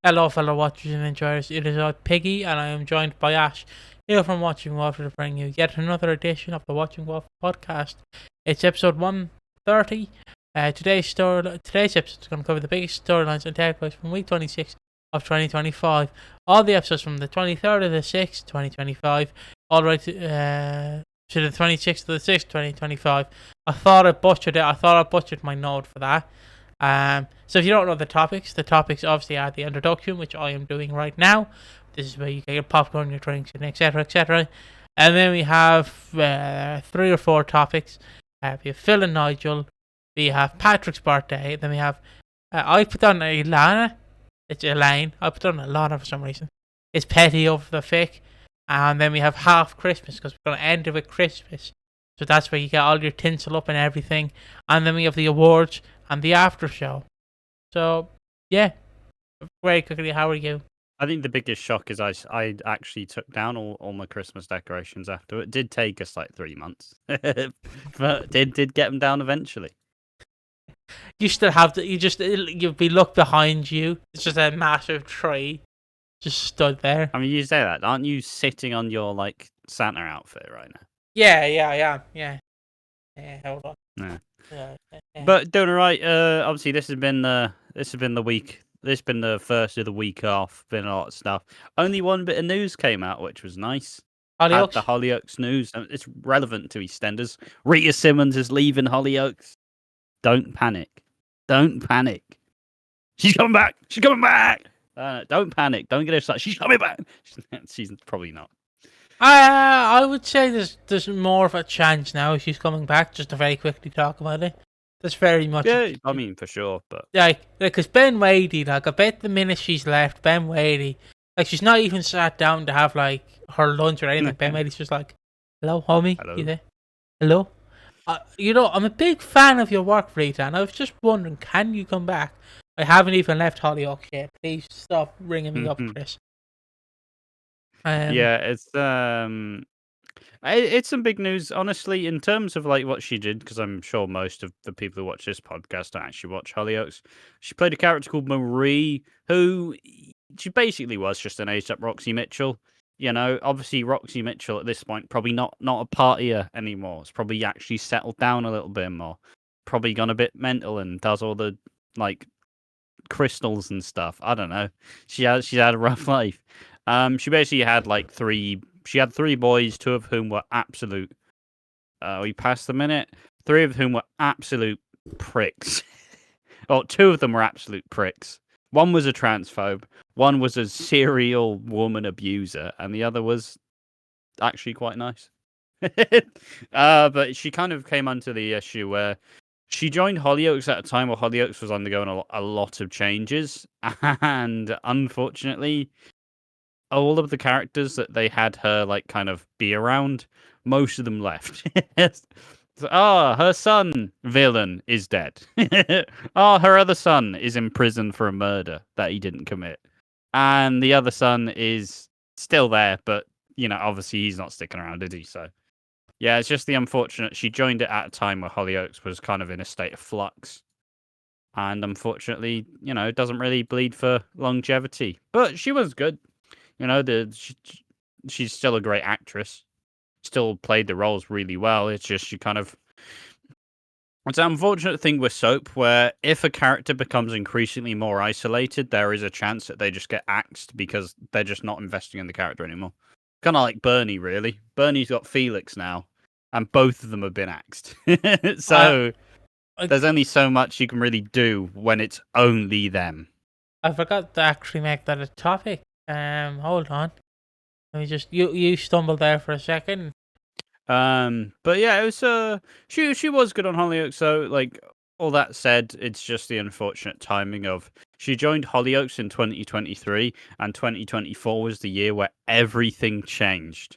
Hello, fellow watchers and enjoyers. It is Piggy, and I am joined by Ash here from Watching Walford to bring you yet another edition of the Watching Walford podcast. It's episode 130. Today's episode is going to cover the biggest storylines and takeaways from week 26 of 2025. All the episodes from the 23rd of the 6th, 2025, all the way to the 26th of the 6th, 2025. I thought I butchered it. I thought I butchered my note for that. So if you don't know the topics obviously are the introduction, which I am doing right now. This is where you get your popcorn, your drinks, and etc., etc. And then we have 3 or 4 topics. We have Phil and Nigel. We have Patrick's birthday. Then we have I put on Elaina. It's Elaine. I put on Elaina for some reason. It's Petty over the fic. And then we have half Christmas because we're going to end it with Christmas. So that's where you get all your tinsel up and everything. And then we have the awards and the after show. So, yeah. Very quickly, how are you? I think the biggest shock is I actually took down all my Christmas decorations after. It did take us like 3 months. But did get them down eventually. You still have to, you'd be look behind you. It's just a massive tree just stood there. I mean, you say that. Aren't you sitting on your like Santa outfit right now? Yeah, I am. Yeah, hold on. Yeah. Yeah. But doing all right. Obviously, this has been the week. This has been the first of the week off. Been a lot of stuff. Only one bit of news came out, which was nice. Hollyoaks? The Hollyoaks news. It's relevant to EastEnders. Rita Simmons is leaving Hollyoaks. Don't panic. Don't panic. She's coming back. She's coming back. Don't panic. Don't get excited. She's coming back. She's probably not. I would say there's more of a chance now she's coming back. Just to very quickly talk about it. There's very much. Yeah, I mean for sure, but because Ben Wadey, like I bet the minute she's left, Ben Wadey, like she's not even sat down to have like her lunch or anything. Ben Wadey's just like, "Hello, homie, hello. You there? Hello." I'm a big fan of your work, Rita, and I was just wondering, can you come back? I haven't even left Hollyoaks yet. Please stop ringing me up, Chris. Yeah, it's some big news, honestly, in terms of like what she did, because I'm sure most of the people who watch this podcast don't actually watch Hollyoaks. She played a character called Marie, who she basically was just an aged up Roxy Mitchell. You know, obviously Roxy Mitchell at this point probably not a partier anymore. It's probably actually settled down a little bit more. Probably gone a bit mental and does all the like crystals and stuff. I don't know. She's had a rough life. She basically had like 3 boys, 2 of whom were absolute we passed the minute. 3 of whom were absolute pricks. 2 of them were absolute pricks. One was a transphobe, one was a serial woman abuser, and the other was actually quite nice. But she kind of came onto the issue where she joined Hollyoaks at a time where Hollyoaks was undergoing a lot of changes, and unfortunately, all of the characters that they had her like kind of be around, most of them left. Her son villain is dead. Her other son is in prison for a murder that he didn't commit, and the other son is still there, but you know, obviously he's not sticking around, did he? So yeah, it's just the unfortunate. She joined it at a time where Hollyoaks was kind of in a state of flux, and unfortunately, you know, it doesn't really bleed for longevity. But she was good. You know, she's still a great actress. Still played the roles really well. It's just it's an unfortunate thing with soap where if a character becomes increasingly more isolated, there is a chance that they just get axed because they're just not investing in the character anymore. Kind of like Bernie, really. Bernie's got Felix now, and both of them have been axed. So there's only so much you can really do when it's only them. I forgot to actually make that a topic. Hold on. Let me just you stumbled there for a second. But yeah, it was she was good on Hollyoaks. So like all that said, it's just the unfortunate timing of she joined Hollyoaks in 2023, and 2024 was the year where everything changed.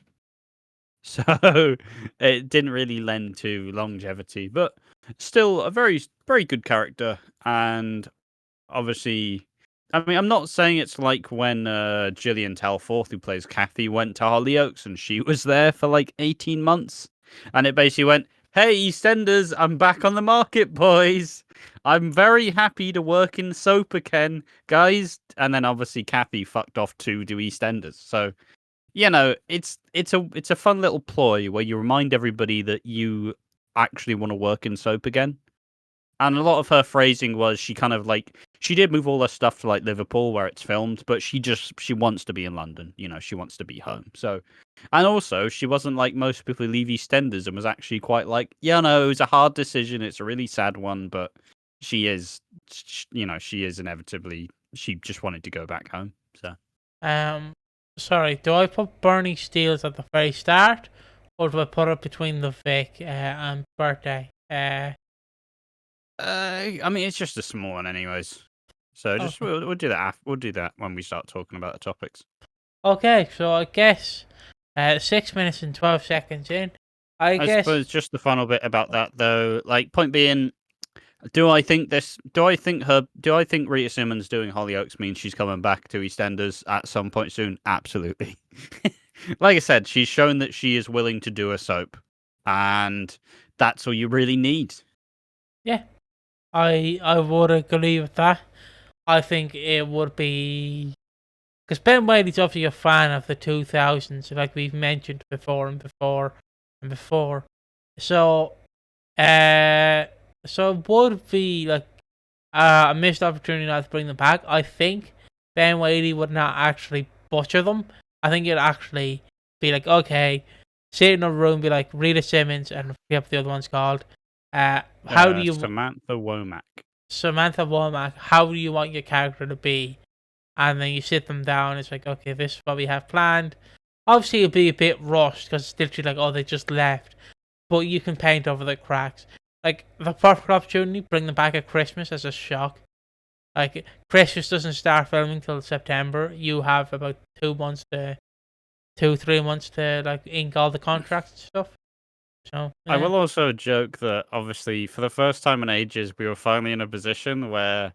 So it didn't really lend to longevity, but still a very very good character, and obviously. I mean, I'm not saying it's like when Gillian Telforth, who plays Kathy, went to Hollyoaks and she was there for like 18 months. And it basically went, Hey, EastEnders, I'm back on the market, boys. I'm very happy to work in soap again, guys. And then obviously Kathy fucked off to do EastEnders. So, it's a fun little ploy where you remind everybody that you actually want to work in soap again. And a lot of her phrasing was she kind of like she did move all her stuff to like Liverpool where it's filmed, but she wants to be in London. She wants to be home. So, and also she wasn't like most people who leave EastEnders and was actually quite like, yeah, no, it was a hard decision. It's a really sad one, but she is, she is inevitably. She just wanted to go back home. So, Sorry, do I put Bernie Steele's at the very start, or do I put it between the Vic and birthday? I mean, it's just a small one, anyways. So just Okay. we'll do that. We'll do that when we start talking about the topics. Okay, so I guess 6 minutes and 12 seconds in. I guess. suppose just the final bit about that though, like point being, do I think Rita Simmons doing Hollyoaks means she's coming back to EastEnders at some point soon? Absolutely. Like I said, she's shown that she is willing to do a soap, and that's all you really need. Yeah, I would agree with that. I think it would be because Ben Whaley's obviously a fan of the 2000s, like we've mentioned before and before and before. So, it would be like a missed opportunity not to bring them back. I think Ben Whaley would not actually butcher them. I think it'd actually be like, okay, sit in a room, be like Rita Simmons and I forget what the other one's called. How do you Samantha Womack? Samantha Womack? How do you want your character to be? And then you sit them down. It's like, okay, this is what we have planned. Obviously, it'll be a bit rushed because it's literally like, oh, they just left. But you can paint over the cracks. Like, the perfect opportunity, bring them back at Christmas as a shock. Like, Christmas doesn't start filming till September. You have about 3 months to, like, ink all the contracts and stuff. So, I will also joke that obviously for the first time in ages we were finally in a position where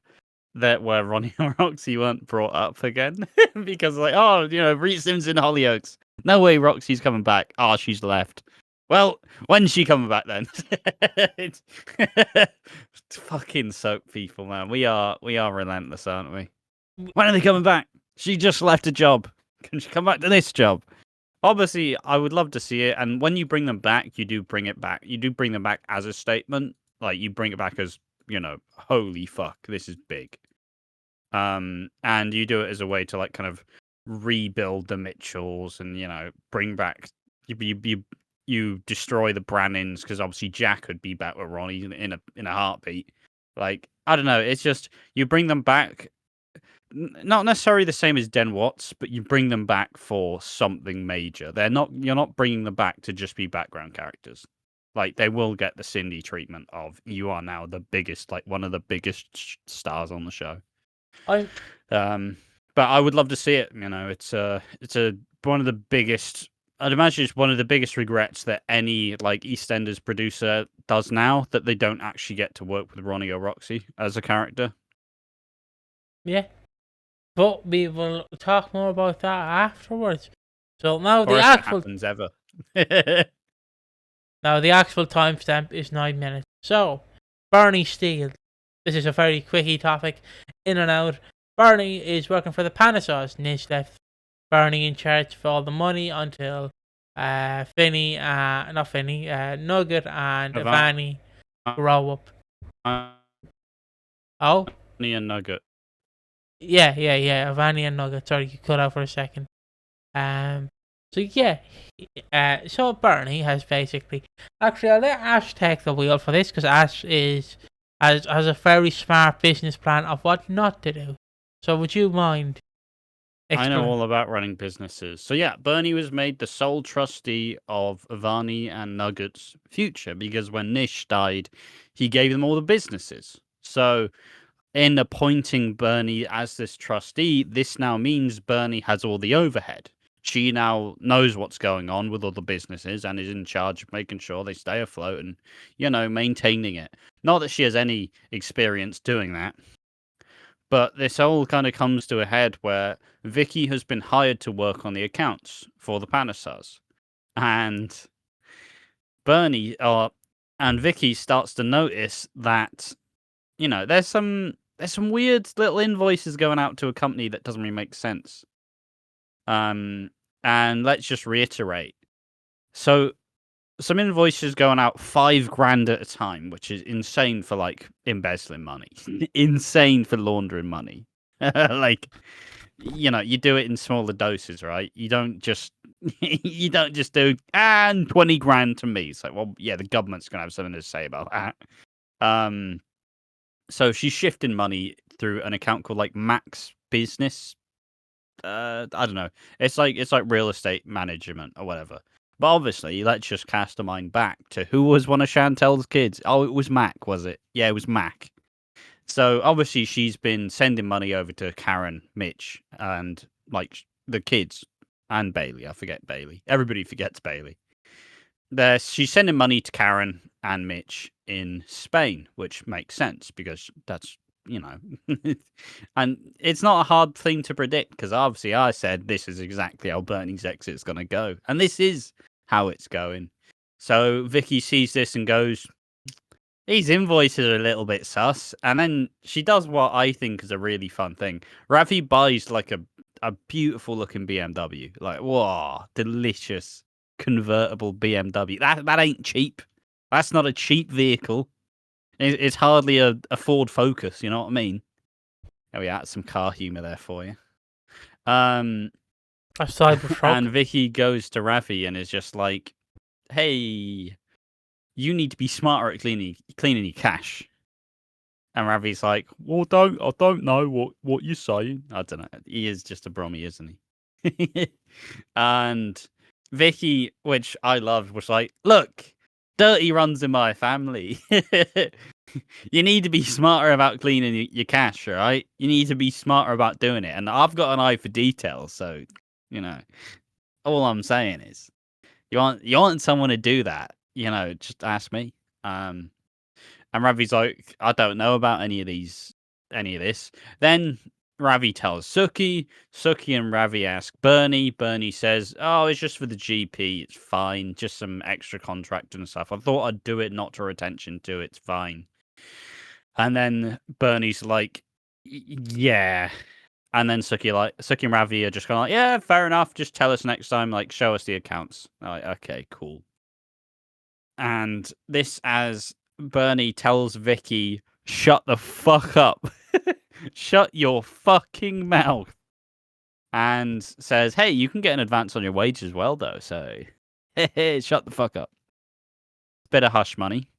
Ronnie and Roxy weren't brought up again because like, oh, Rita Simmons in Hollyoaks. No way Roxy's coming back. Oh, she's left. Well, when's she coming back then? It's fucking soap people, man. We are relentless, aren't we? When are they coming back? She just left a job. Can she come back to this job? Obviously, I would love to see it. And when you bring them back, you do bring it back. You do bring them back as a statement. Like you bring it back as, holy fuck, this is big. And you do it as a way to like kind of rebuild the Mitchells and bring back you destroy the Brannins because obviously Jack would be back with Ronnie in a heartbeat. Like I don't know, it's just you bring them back, not necessarily the same as Den Watts, but you bring them back for something major. You're not bringing them back to just be background characters. Like they will get the Cindy treatment of you are now the biggest, like one of the biggest stars on the show. But I would love to see it. It's one of the biggest. I'd imagine it's one of the biggest regrets that any like EastEnders producer does now that they don't actually get to work with Ronnie or Roxy as a character. Yeah, but we will talk more about that afterwards. So now Or the if actual it happens ever. now the actual timestamp is 9 minutes. So Bernie Steele. This is a very quickie topic, in and out. Bernie is working for the Panasaurs. Nish left Bernie in charge of all the money until Nugget and Ivani grow up. Oh? Ivani and Nugget. Yeah, Ivani and Nugget. Sorry, you cut out for a second. So Bernie has basically... Actually, I'll let Ash take the wheel for this, because Ash has a very smart business plan of what not to do. So would you mind? I know all about running businesses. So yeah, Bernie was made the sole trustee of Ivani and Nugget's future because when Nish died, he gave them all the businesses. So in appointing Bernie as this trustee, this now means Bernie has all the overhead. She now knows what's going on with all the businesses and is in charge of making sure they stay afloat and, maintaining it. Not that she has any experience doing that. But this all kind of comes to a head where Vicky has been hired to work on the accounts for the Panasaurs. And Bernie, And Vicky starts to notice that, there's some weird little invoices going out to a company that doesn't really make sense. And let's just reiterate. So some invoices going out $5,000 at a time, which is insane for like embezzling money, insane for laundering money. Like, you do it in smaller doses, right? You don't just do and 20 grand to me. It's like, well, yeah, the government's gonna have something to say about that. So she's shifting money through an account called like Max Business. I don't know. It's like real estate management or whatever. But obviously, let's just cast a mind back to who was one of Chantel's kids. Oh, it was Mac, was it? Yeah, it was Mac. So obviously, she's been sending money over to Karen, Mitch, and like the kids, and Bailey. I forget Bailey. Everybody forgets Bailey. She's sending money to Karen and Mitch in Spain, which makes sense because that's, and it's not a hard thing to predict because obviously I said this is exactly how Bernie's exit's going to go. And this is how it's going. So Vicky sees this and goes, these invoices are a little bit sus. And then she does what I think is a really fun thing. Ravi buys like a beautiful looking BMW. Like, whoa, delicious convertible BMW. That ain't cheap. That's not a cheap vehicle. It's hardly a Ford Focus, you know what I mean? Oh yeah, some car humor there for you. A Cybertruck. And Vicky goes to Ravi and is just like, "Hey, you need to be smarter at cleaning your cash." And Ravi's like, "Well, I don't know what you're saying." I don't know. He is just a brommy, isn't he? And Vicky, which I loved, was like, "Look, dirty runs in my family. You need to be smarter about cleaning your cash, right? You need to be smarter about doing it. And I've got an eye for detail, so all I'm saying is, you want someone to do that, just ask me." And Ravi's like, "I don't know about any of this." Then Ravi tells Suki. Suki and Ravi ask Bernie. Bernie says, "Oh, it's just for the GP. It's fine. Just some extra contract and stuff. I thought I'd do it, not draw attention to it. It's fine." And then Bernie's like, "Yeah." And then Suki and Ravi are just kind of like, "Yeah, fair enough. Just tell us next time. Like, show us the accounts." I'm like, okay, cool. And this as Bernie tells Vicky, "Shut the fuck up. Shut your fucking mouth." And says, "Hey, you can get an advance on your wage as well, though. So, shut the fuck up." Bit of hush money.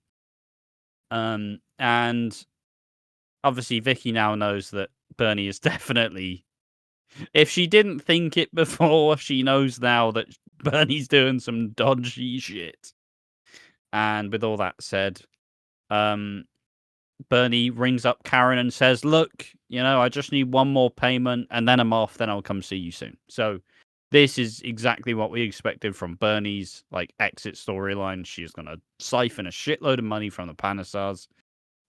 And obviously Vicky now knows that Bernie is definitely. If she didn't think it before, she knows now that Bernie's doing some dodgy shit. And with all that said, Bernie rings up Karen and says, "Look, I just need one more payment and then I'm off. Then I'll come see you soon." So this is exactly what we expected from Bernie's exit storyline. She's going to siphon a shitload of money from the Panasars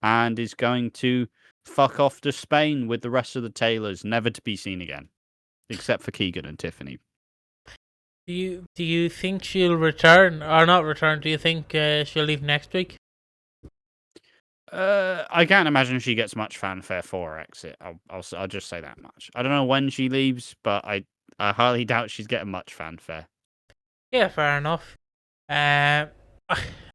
and is going to fuck off to Spain with the rest of the Taylors, never to be seen again, except for Keegan and Tiffany. Do you think she'll return or not return? Do you think she'll leave next week? I can't imagine she gets much fanfare for her exit. I'll just say that much. I don't know when she leaves, but I highly doubt she's getting much fanfare. Yeah, fair enough. I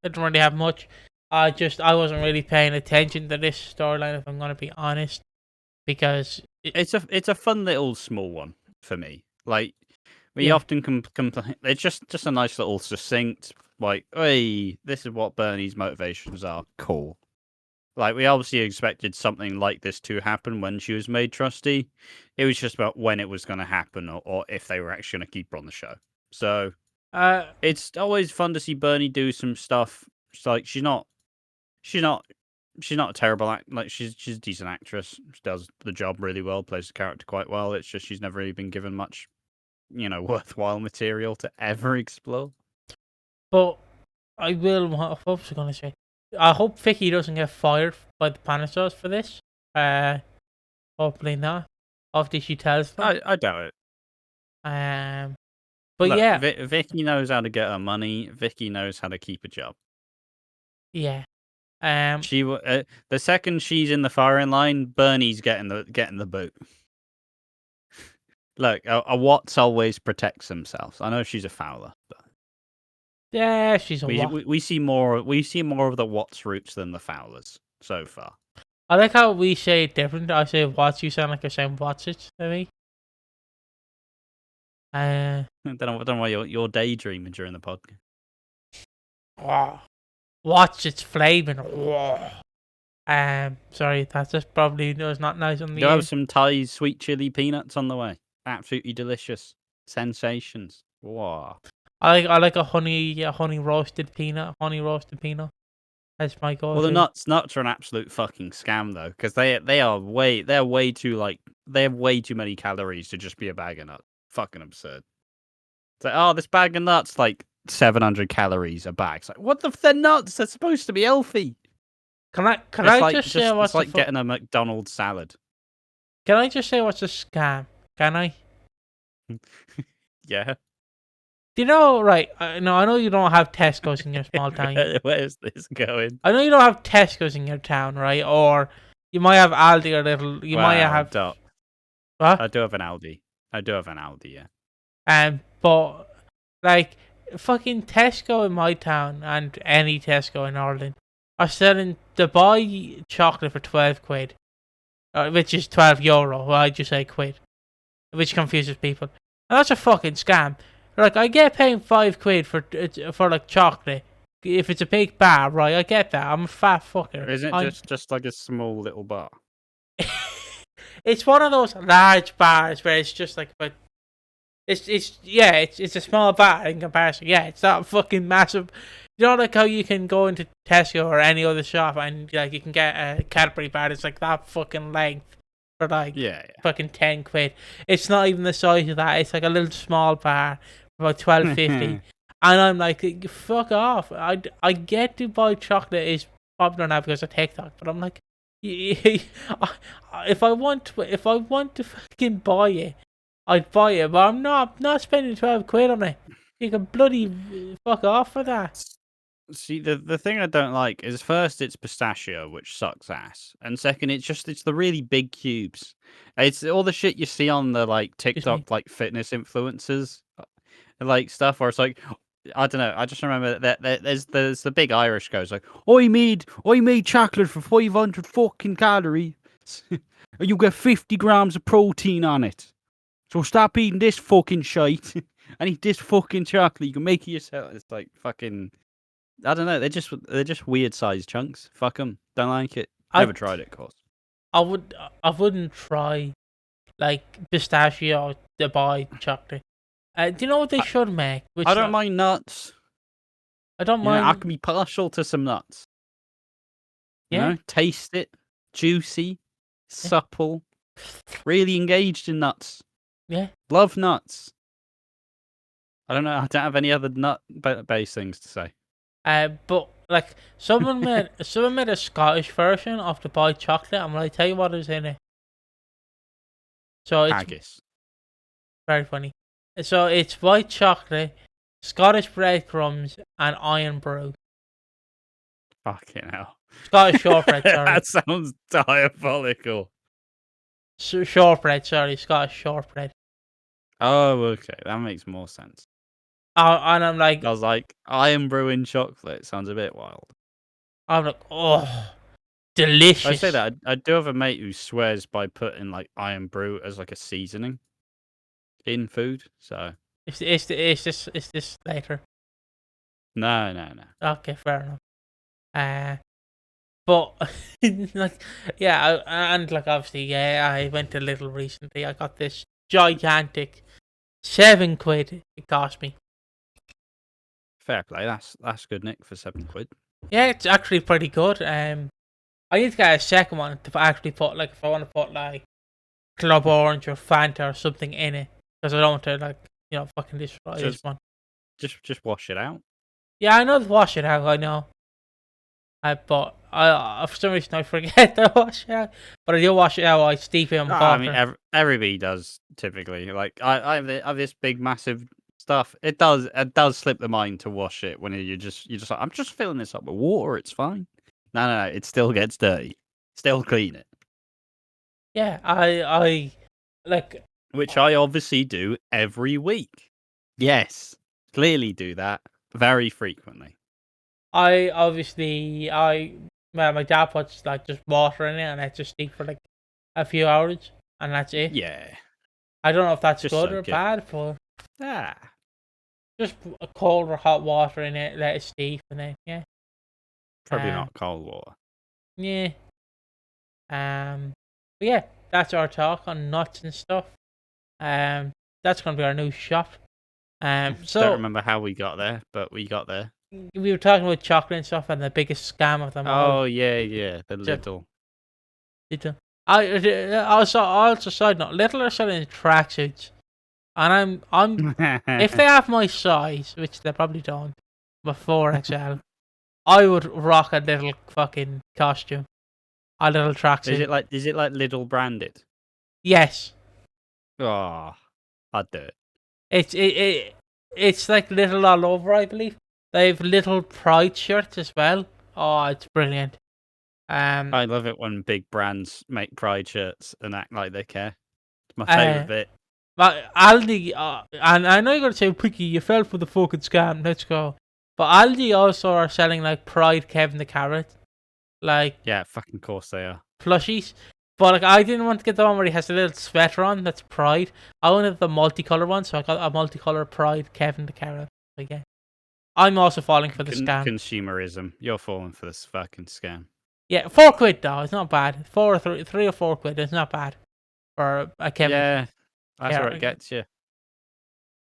don't really have much. I wasn't really paying attention to this storyline, if I'm going to be honest, because it's a fun little small one for me. Like we often complain. It's just a nice little succinct, like, "Hey, this is what Bernie's motivations are." Cool. Like, we obviously expected something like this to happen when she was made trustee. It was just about when it was going to happen or if they were actually going to keep her on the show. So it's always fun to see Bernie do some stuff. It's like she's not a terrible act. Like she's a decent actress. She does the job really well, plays the character quite well. It's just she's never really been given much, worthwhile material to ever explore. But what was I going to say? I hope Vicky doesn't get fired by the Panasars for this. Hopefully not. Obviously, she tells them. I doubt it. But look, yeah, Vicky knows how to get her money. Vicky knows how to keep a job. Yeah. The second she's in the firing line, Bernie's getting the boot. Look, a Watts always protects themselves. I know she's a Fowler, but Yeah, she's a we see more of the Watts roots than the Fowlers so far. I like how we say it different. I say Watts, you sound like you're saying Watsits to me. I don't know why you're daydreaming during the podcast. Oh, Watsits flaming. Oh. Sorry, that's just probably was not nice on the You have some Thai sweet chili peanuts on the way. Absolutely delicious sensations. Wow. I like a honey roasted peanut. That's my go-to. Well, the nuts are an absolute fucking scam though, because they have way too many calories to just be a bag of nuts. Fucking absurd. It's like, oh, this bag of nuts like 700 calories a bag. It's like, what the? They're nuts. They're supposed to be healthy. Can I just say what's it's like getting a McDonald's salad. Can I just say what's a scam? Can I? Yeah. Do you know, right? No, I know you don't have Tesco's in your small town. Where's this going? I know you don't have Tesco's in your town, right? Or you might have Aldi or little. You might have. What? I do have an Aldi. Yeah. But like fucking Tesco in my town and any Tesco in Ireland are selling the buy chocolate for 12 quid, which is €12. Well, I just say quid, which confuses people. And that's a fucking scam. Like, I get paying 5 quid for like chocolate if it's a big bar, right? I get that. I'm a fat fucker. Isn't it just like a small little bar? It's one of those large bars where it's just like, but it's a small bar in comparison. Yeah, it's not fucking massive. You know, like how you can go into Tesco or any other shop and like you can get a Cadbury bar that's like that fucking length for like fucking 10 quid. It's not even the size of that. It's like a little small bar for about $12.50. And I'm like, fuck off. I get to buy chocolate is popular now because of TikTok, but I'm like, if I want to fucking buy it, I'd buy it, but I'm not spending 12 quid on it. You can bloody fuck off for that. See, the thing I don't like is first it's pistachio, which sucks ass, and second it's the really big cubes. It's all the shit you see on the like TikTok like fitness influencers, like stuff where it's like, I don't know. I just remember that there's the big Irish goes like, I made chocolate for 500 fucking calories, and you get 50 grams of protein on it. So stop eating this fucking shite and eat this fucking chocolate. You can make it yourself. It's like fucking, I don't know. They're just weird sized chunks. Fuck them. Don't like it. Never tried it, of course. I wouldn't try like pistachio to buy chocolate. Do you know what they should make? I don't mind nuts. I don't mind. I can be partial to some nuts. Yeah. You know, taste it, juicy, supple, really engaged in nuts. Yeah. Love nuts. I don't know. I don't have any other nut-based things to say. But like someone made a Scottish version of the boy chocolate, and I tell you what is in it. So it's haggis. Very funny. So it's white chocolate, Scottish breadcrumbs, and iron brew. Fucking hell. Scottish shortbread. Sorry. That sounds diabolical. Shortbread. Sorry, Scottish shortbread. Oh, okay. That makes more sense. And I'm like, I was like, iron brew in chocolate sounds a bit wild. I'm like, oh, delicious. I say that I do have a mate who swears by putting like iron brew as like a seasoning in food. So is this later? No. Okay, fair enough. But like, yeah, and like obviously, yeah, I went to Lidl recently. I got this gigantic £7 it cost me. Fair play. That's good, Nick, for £7. Yeah, it's actually pretty good. I need to get a second one to actually put like if I want to put like Club Orange or Fanta or something in it, because I don't want to like fucking destroy this one. Just wash it out. Yeah, I know to wash it out. I know. But I for some reason I forget to wash it out. But I do wash it out. I steep it in water. I mean, everybody does typically. Like I have this big, massive stuff. It does slip the mind to wash it when you're just like, I'm just filling this up with water. It's fine. No. It still gets dirty. Still clean it. Yeah, I like. Which I obviously do every week. Yes, clearly do that very frequently. Well, my dad puts like just water in it and it's just steep for like a few hours and that's it. Yeah, I don't know if that's just good or soak it. bad, but just cold or hot water in it, let it steep, and then yeah. Probably not cold water. Yeah. But yeah, that's our talk on nuts and stuff. That's gonna be our new shop. So Don't remember how we got there, but we got there. we were talking about chocolate and stuff, and the biggest scam of them all. Oh yeah, the little. Also side note, Little are selling tracksuits, and I'm if they have my size, which they probably don't, but 4XL, I would rock a little fucking costume, a little tracksuit. Is it like Lidl branded? Yes, Oh, I'd do it. it's like Little all over, I believe. They have Little Pride shirts as well. Oh, it's brilliant. I love it when big brands make Pride shirts and act like they care. It's my favourite bit. But Aldi, and I know you're gonna say, Piggy, you fell for the fucking scam. Let's go. But Aldi also are selling like Pride Kevin the Carrot, like Yeah, fucking course they are. plushies. But like, I didn't want to get the one where he has a little sweater on. That's Pride. I wanted the multicolour one, so I got a multicolour Pride Kevin the Carrot. But yeah, I'm also falling for the scam. Consumerism. You're falling for this fucking scam. Yeah, £4 though. It's not bad. 3 or 4 quid. It's not bad for a Kevin. Yeah, that's where it gets you.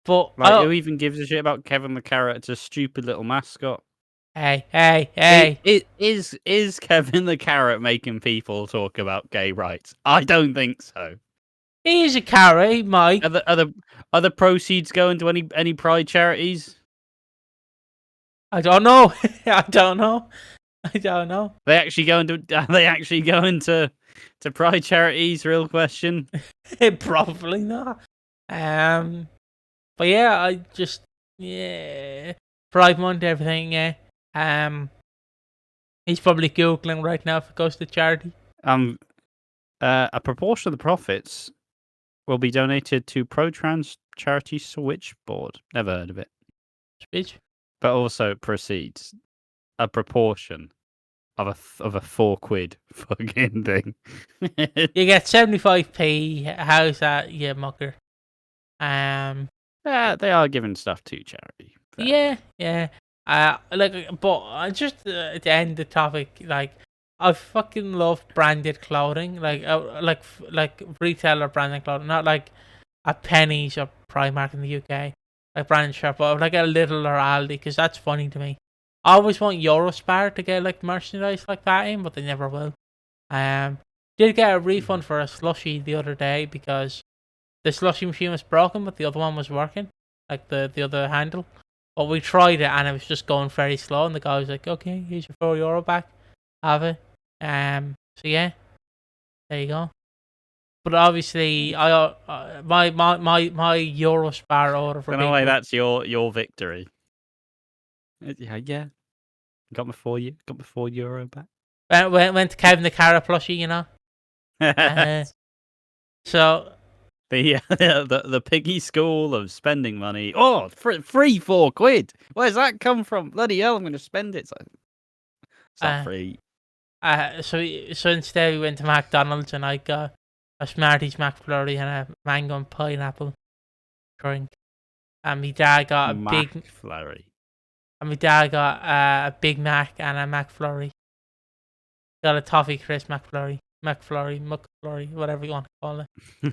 But like, who even gives a shit about Kevin the Carrot? It's a stupid little mascot. Hey. Is Kevin the Carrot making people talk about gay rights? I don't think so. He is a carrot, Mike. Are the proceeds going to any Pride charities? I don't know. I don't know. They actually go into Pride charities? Real question. Probably not. But yeah, Pride Month, everything. Yeah. He's probably googling right now if it goes to charity. A proportion of the profits will be donated to pro-trans charity Switchboard. Never heard of it. Speech. But also proceeds a proportion of a £4 fucking thing. You get 75p. How's that, you mucker? Yeah, they are giving stuff to charity. Yeah. Just to end the topic, like, I fucking love branded clothing, like retailer branded clothing, not like a Penny's or Primark in the UK, like branded shop, but like a Lidl or Aldi, because that's funny to me. I always want Eurospar to get like merchandise like that in, but they never will. Did get a refund for a slushie the other day because the slushie machine was broken, but the other one was working, like the other handle. But we tried it and it was just going very slow, and the guy was like, "Okay, here's your €4 back. Have it." So yeah, there you go. But obviously, my Eurospar order for. In a way, that's your victory. Yeah. Got my €4 back. Went to Kevin the Carrot plushie, you know. So the Piggy school of spending money. Oh, free £4. Where's that come from? Bloody hell! I'm going to spend it. It's not free. So instead we went to McDonald's and I got a Smarties McFlurry and a mango and pineapple drink. And my dad got a McFlurry. And my dad got a Big Mac and a McFlurry. Got a toffee crisp McFlurry, whatever you want to call it.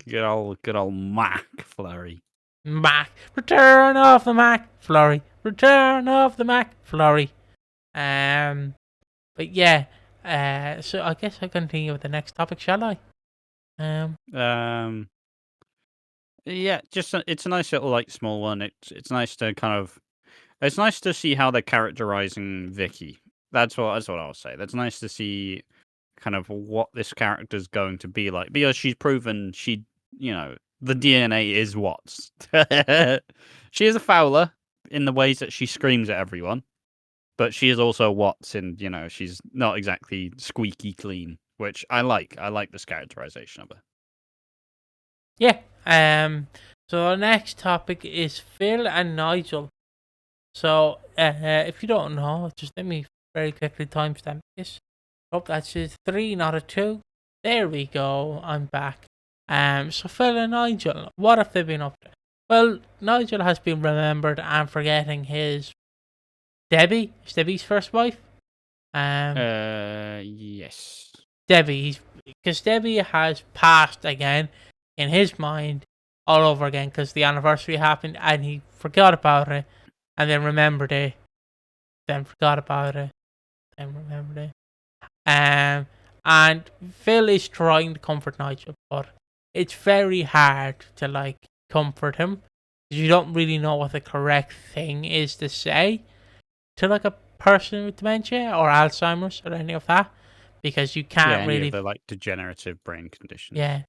good old McFlurry. Return of the McFlurry. Return of the McFlurry. But yeah. So I guess I'll continue with the next topic, shall I? Yeah, just it's a nice little like small one. It's nice to it's nice to see how they're characterizing Vicky. That's what I'll say. That's nice to see kind of what this character's going to be like, because she's proven the DNA is Watts. She is a Fowler in the ways that she screams at everyone, but she is also Watts, and she's not exactly squeaky clean, which I like. I like this characterization of her. Yeah. So our next topic is Phil and Nigel. So, if you don't know, just let me very quickly timestamp this. Oh, that's a 3, not a 2. There we go. I'm back. So Phil and Nigel, what have they been up to? Well, Nigel has been remembered and forgetting his Debbie's first wife. Yes. Debbie, because Debbie has passed again in his mind all over again because the anniversary happened and he forgot about it and then remembered it, then forgot about it, then remembered it. And Phil is trying to comfort Nigel, but it's very hard to comfort him because you don't really know what the correct thing is to say to a person with dementia or Alzheimer's or any of that, because you can't any really of the degenerative brain conditions. Yeah.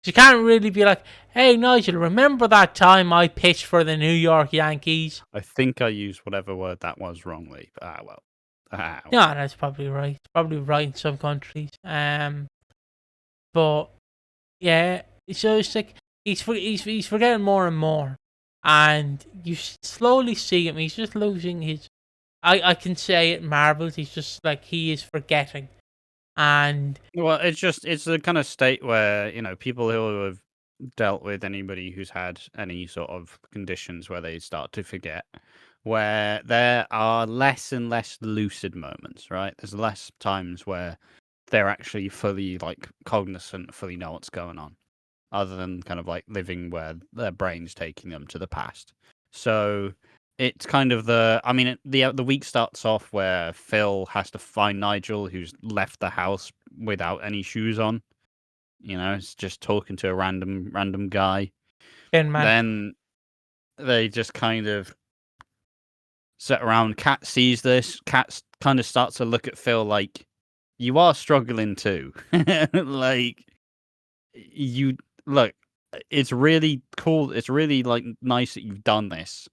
You can't really be like, hey, Nigel, remember that time I pitched for the New York Yankees? I think I used whatever word that was wrongly, but well. Yeah, that's probably right. It's probably right in some countries. But yeah, so it's like he's forgetting more and more, and you slowly see him. He's just losing his. I can say it marbles. He's just he is forgetting, and well, it's the kind of state where people who have dealt with anybody who's had any sort of conditions where they start to forget, where there are less and less lucid moments, right? There's less times where they're actually fully cognizant, fully know what's going on, other than kind of living where their brain's taking them to the past. So it's kind of the week starts off where Phil has to find Nigel, who's left the house without any shoes on. It's just talking to a random guy. then man, Then they just kind of sit around. Kat sees this. Kat kind of starts to look at Phil like, you are struggling too. You look, it's really cool. It's really nice that you've done this,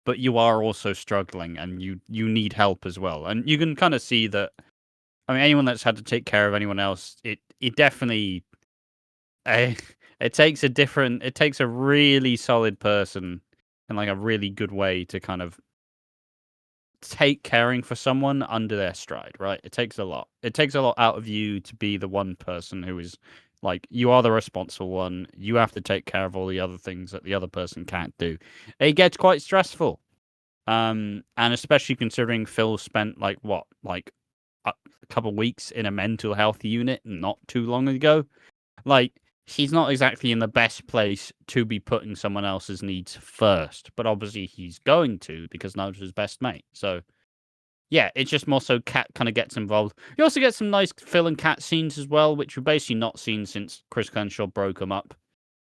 but you are also struggling and you need help as well. And you can kind of see that. I mean, anyone that's had to take care of anyone else, it definitely it takes a really solid person and a really good way to kind of take caring for someone under their stride, right? It takes a lot. It takes a lot out of you to be the one person who is you are the responsible one. You have to take care of all the other things that the other person can't do. It gets quite stressful. And especially considering Phil spent a couple weeks in a mental health unit not too long ago. He's not exactly in the best place to be putting someone else's needs first, but obviously he's going to because Nigel's his best mate. So, yeah, it's just more so Kat kind of gets involved. You also get some nice Phil and Kat scenes as well, which we've basically not seen since Chris Crenshaw broke them up,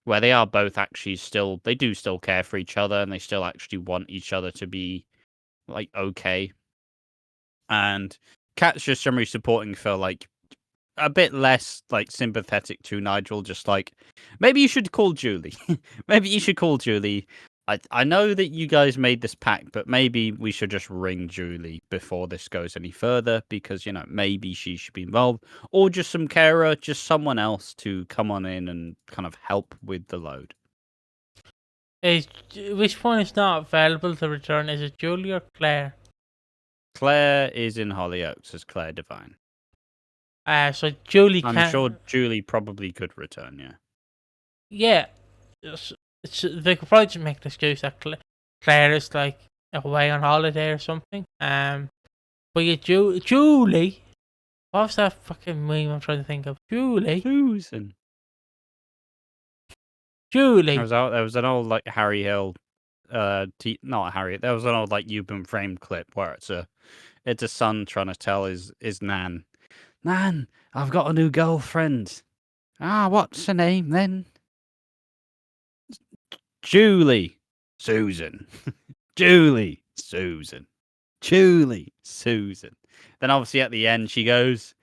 where they are both actually they do still care for each other and they still actually want each other to be, okay. And Kat's just generally supporting Phil, a bit less sympathetic to Nigel, just maybe you should call Julie. Maybe you should call Julie. I know that you guys made this pact, but maybe we should just ring Julie before this goes any further because maybe she should be involved, or just some carer, just someone else to come on in and kind of help with the load. Which one is not available to return? Is it Julie or Claire? Claire is in Hollyoaks as Claire Devine. So Julie I'm can't. sure Julie probably could return, yeah. Yeah. They could probably just make an excuse that Claire is away on holiday or something. But yeah, Julie. What was that fucking meme I'm trying to think of? Julie. Susan. Julie. There was an old Harry Hill, not Harry. There was an old You've Been Framed clip where it's a son trying to tell his nan, Nan, I've got a new girlfriend. Ah, what's her name then? Julie, Susan, Julie, Susan, Julie, Susan. Then obviously at the end she goes,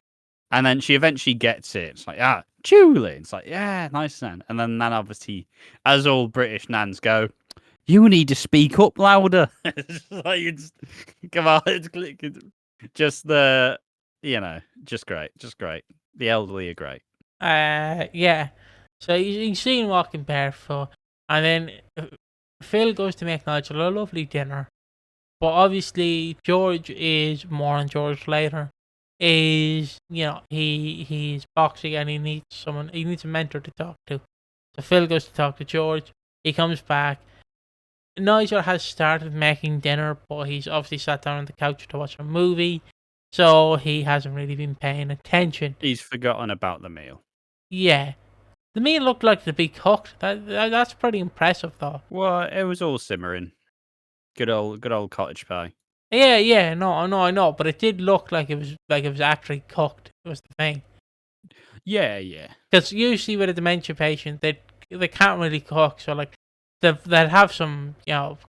and then she eventually gets it. It's Julie. It's like, yeah, nice Nan. And then Nan, obviously, as all British Nans go, you need to speak up louder. It's like, come on, just the, just great, just great. The elderly are great. Yeah. So he's seen walking barefoot, and then Phil goes to make Nigel a lovely dinner. But obviously, George is more on George later. He's boxing and he needs a mentor to talk to. So Phil goes to talk to George. He comes back. Nigel has started making dinner, but he's obviously sat down on the couch to watch a movie, so he hasn't really been paying attention. He's forgotten about the meal. Yeah. The meal looked like to be cooked. That's pretty impressive, though. Well, it was all simmering. Good old cottage pie. Yeah, no, I know, but it did look like it was actually cooked. Was the thing. Yeah. Because usually with a dementia patient, they can't really cook, so like they'll have some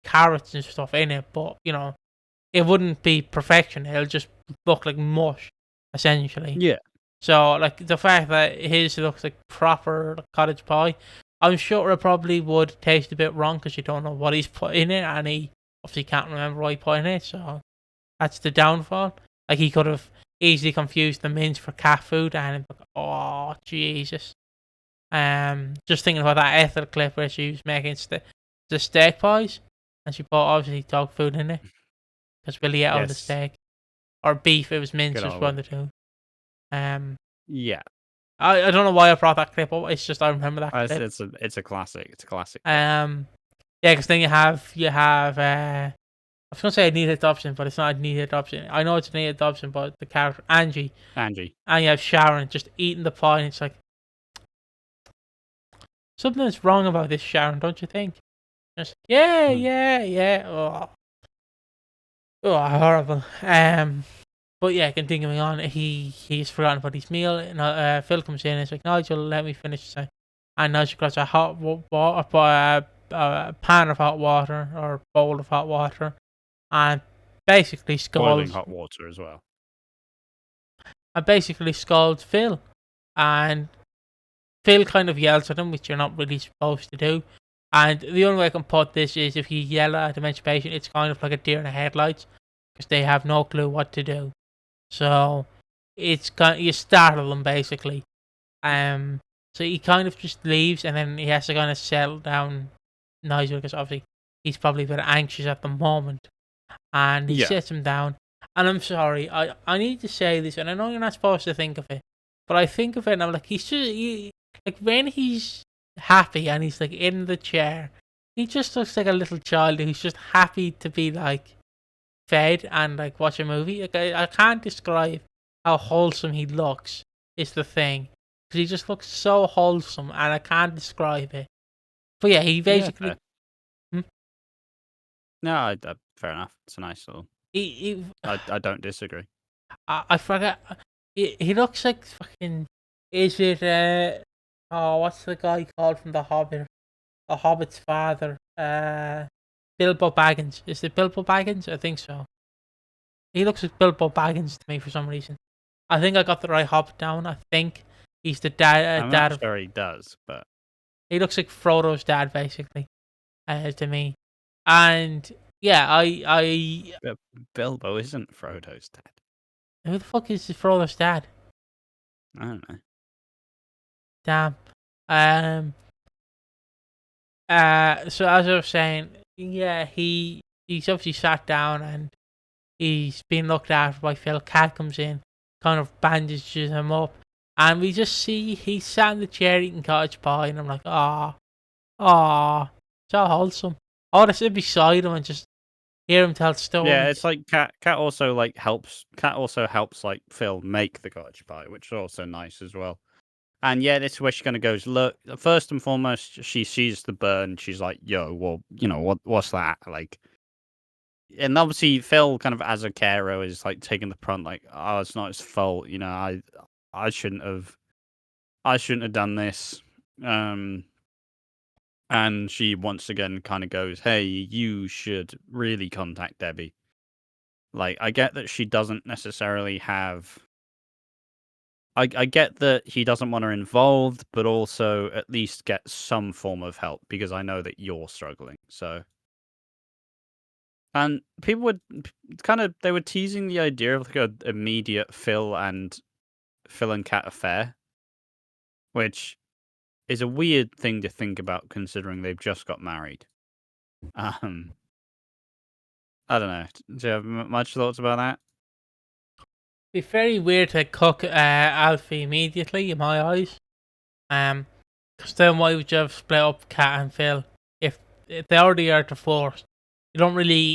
carrots and stuff in it, but it wouldn't be perfection. It'll just look like mush, essentially. Yeah. So like the fact that his looks like proper cottage pie, I'm sure it probably would taste a bit wrong because you don't know what he's put in it, and he obviously can't remember what he put in it. So that's the downfall. Like he could have easily confused the mince for cat food, and oh Jesus. Just thinking about that Ethel clip where she was making the steak pies, and she put obviously dog food in it because Willie ate all the steak or beef. It was mince, just one of the two. Yeah. I don't know why I brought that clip up. It's just I remember that clip. It's a classic. It's a classic. Yeah, because then you have I was gonna say a needed adoption, but it's not a needed adoption. I know it's a needed adoption, but the character Angie, and you have Sharon just eating the pie, and it's like something's wrong about this, Sharon, don't you think? Just yeah. Oh, horrible. But yeah, continuing on, he's forgotten about his meal. And, Phil comes in and it's like, Nigel, let me finish this. And Nigel grabs a hot water, a pan of hot water or bowl of hot water, and basically boiling scalds hot water as well. And basically scalds Phil, and Phil kind of yells at him, which you're not really supposed to do. And the only way I can put this is if you yell at a dementia patient, it's kind of like a deer in the headlights because they have no clue what to do. So it's kind of, you startle them basically. So he kind of just leaves, and then he has to kind of settle down Nigel because obviously he's probably a bit anxious at the moment. And he sits him down. And I'm sorry, I need to say this, and I know you're not supposed to think of it, but I think of it and I'm like, like when he's happy and he's like in the chair, he just looks like a little child who's just happy to be like fed and like watch a movie. Like I can't describe how wholesome he looks is the thing, because he just looks so wholesome and I can't describe it. But yeah, he basically no, fair enough. It's a nice little. I don't disagree. I forget. He looks like fucking. Is it what's the guy called from The Hobbit? The Hobbit's father. Bilbo Baggins. Is it Bilbo Baggins? I think so. He looks like Bilbo Baggins to me for some reason. I think I got the right Hobbit down. I think he's the dad. I'm not sure he does, but he looks like Frodo's dad, basically, to me. And yeah, Bilbo isn't Frodo's dad. Who the fuck is Frodo's dad? I don't know. Damn. So as I was saying, yeah, he's obviously sat down and he's being looked after by Phil. Cat comes in, kind of bandages him up, and we just see he sat in the chair eating cottage pie, and I'm like, so wholesome. I want to sit beside him and just hear him tell stories. Yeah, it's like Cat also like helps. Cat also helps like Phil make the cottage pie, which is also nice as well. And yeah, this is where she kind of goes, look, first and foremost, she sees the burn. She's like, yo, well, what's that? Like, and obviously Phil kind of as a carer is like taking the brunt, like, oh, it's not his fault. I shouldn't have done this. And she once again kind of goes, hey, you should really contact Debbie. Like, I get that she doesn't necessarily have I get that he doesn't want her involved, but also at least get some form of help because I know that you're struggling. So, and people would they were teasing the idea of like a immediate Phil and Kat affair, which is a weird thing to think about considering they've just got married. I don't know. Do you have much thoughts about that? It'd be very weird to cook Alfie immediately in my eyes. Because then why would you have split up Kat and Phil if they already are divorced? You don't really,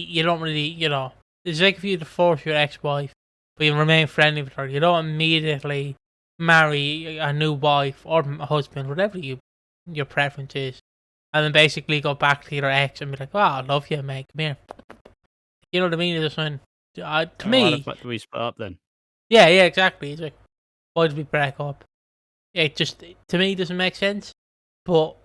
it's like if you divorce your ex-wife, but you remain friendly with her. You don't immediately marry a new wife or a husband, whatever your preference is, and then basically go back to your ex and be like, "Oh, I love you, mate. Come here." You know what I mean? It's when, to me, why the fuck do we split up then? yeah, exactly. It's like, why did we break up? It just, to me, doesn't make sense. But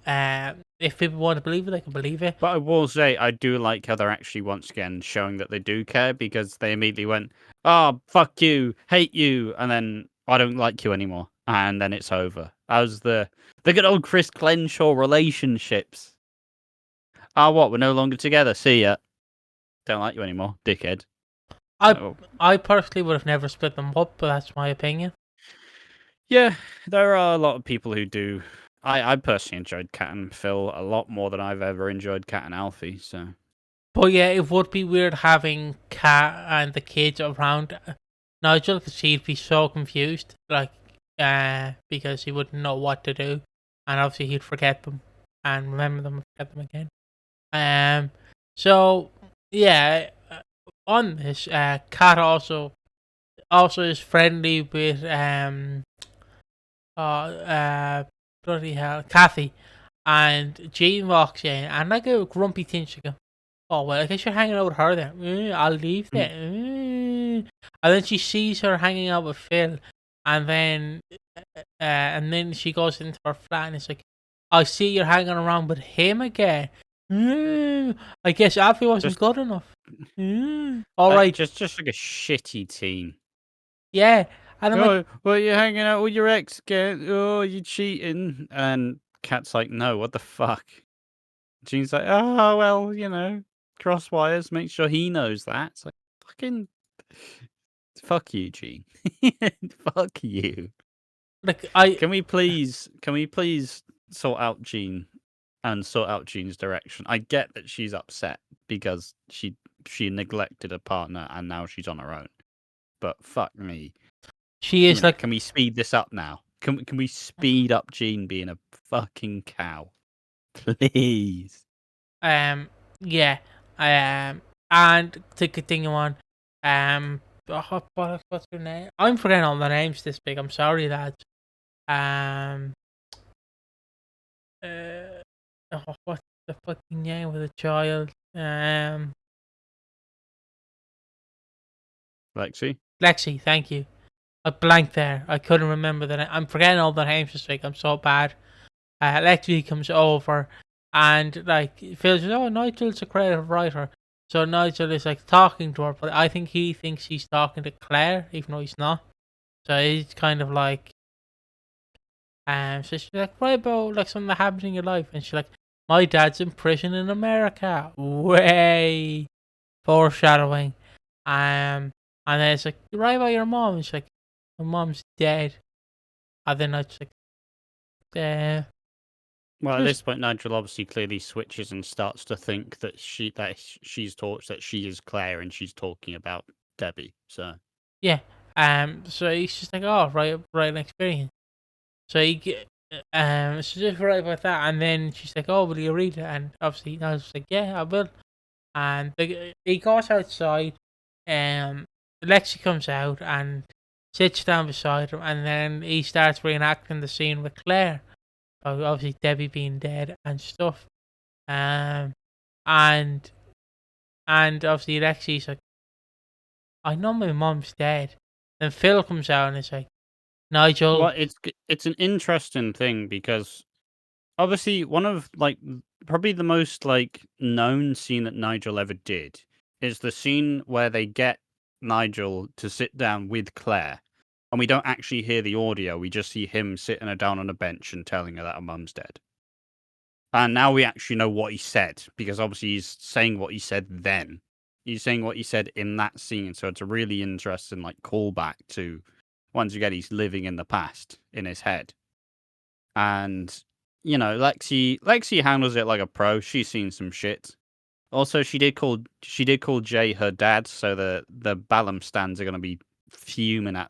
if people want to believe it, they can believe it. But I will say, I do like how they're actually once again showing that they do care because they immediately went, "Oh, fuck you, hate you," and then I don't like you anymore, and then it's over. As the good old Chris Glenshaw relationships. Ah, what? We're no longer together. See ya. Don't like you anymore, dickhead. I personally would have never split them up, but that's my opinion. Yeah, there are a lot of people who do. I personally enjoyed Kat and Phil a lot more than I've ever enjoyed Kat and Alfie. So, But yeah, it would be weird having Kat and the kids around Nigel because he'd be so confused, because he wouldn't know what to do, and obviously he'd forget them and remember them and forget them again. So yeah, on this, Kat also is friendly with bloody hell, Kathy, and Jean walks in and like a grumpy thing. She goes, "Oh well, I guess you're hanging out with her then. I'll leave then." And then she sees her hanging out with Phil, and then she goes into her flat and it's like, "I see you're hanging around with him again. I guess Alfie wasn't good enough." All right, just like a shitty teen. yeah. And I'm like, well, you're hanging out with your ex again. Oh, you're cheating. And Kat's like, "No, what the fuck?" Jean's like, "Oh, well, cross wires, make sure he knows that." It's like, fucking, fuck you, Jean. Fuck you. Can we please sort out Jean and sort out Jean's direction? I get that she's upset because she neglected a partner and now she's on her own. But fuck me. she is like, Can we speed this up now? Can we speed up Jean being a fucking cow? Please. yeah, and to continue on, what's her name? I'm forgetting all the names this big. I'm sorry, lads. What's the fucking name of the child? Lexi, thank you. I blanked there. I couldn't remember the name. I'm forgetting all the names this week. I'm so bad. Lexi comes over and like Phil says, "Oh, Nigel's a creative writer." So Nigel is like talking to her, but I think he thinks he's talking to Claire, even though he's not. So he's kind of like, so she's like, "What about like something that happens in your life?" And she's like, "My dad's in prison in America." Way foreshadowing. And then it's like, "Right about your mom?" And she's like, "My mom's dead." And then I just like, Well, at this point, Nigel obviously clearly switches and starts to think that she's taught that she is Claire and she's talking about Debbie. So yeah. So he's just like, "Oh, right, an experience." So so just right about that, and then she's like, "Oh, will you read it?" And obviously, I was like, "Yeah, I will." And he goes outside. Lexi comes out and sits down beside him, and then he starts reenacting the scene with Claire. Obviously, Debbie being dead and stuff. And obviously Lexi's like, "I know my mom's dead." Then Phil comes out and it's like, "Nigel." well, it's an interesting thing because obviously one of probably the most known scene that Nigel ever did is the scene where they get Nigel to sit down with Claire and we don't actually hear the audio. We just see him sitting her down on a bench and telling her that her mum's dead. And now we actually know what he said, because obviously he's saying what he said then. He's saying what he said in that scene, so it's a really interesting callback to, once again, he's living in the past in his head. And Lexi handles it like a pro. She's seen some shit. Also, she did call Jay her dad, so the Ballum stands are gonna be fuming at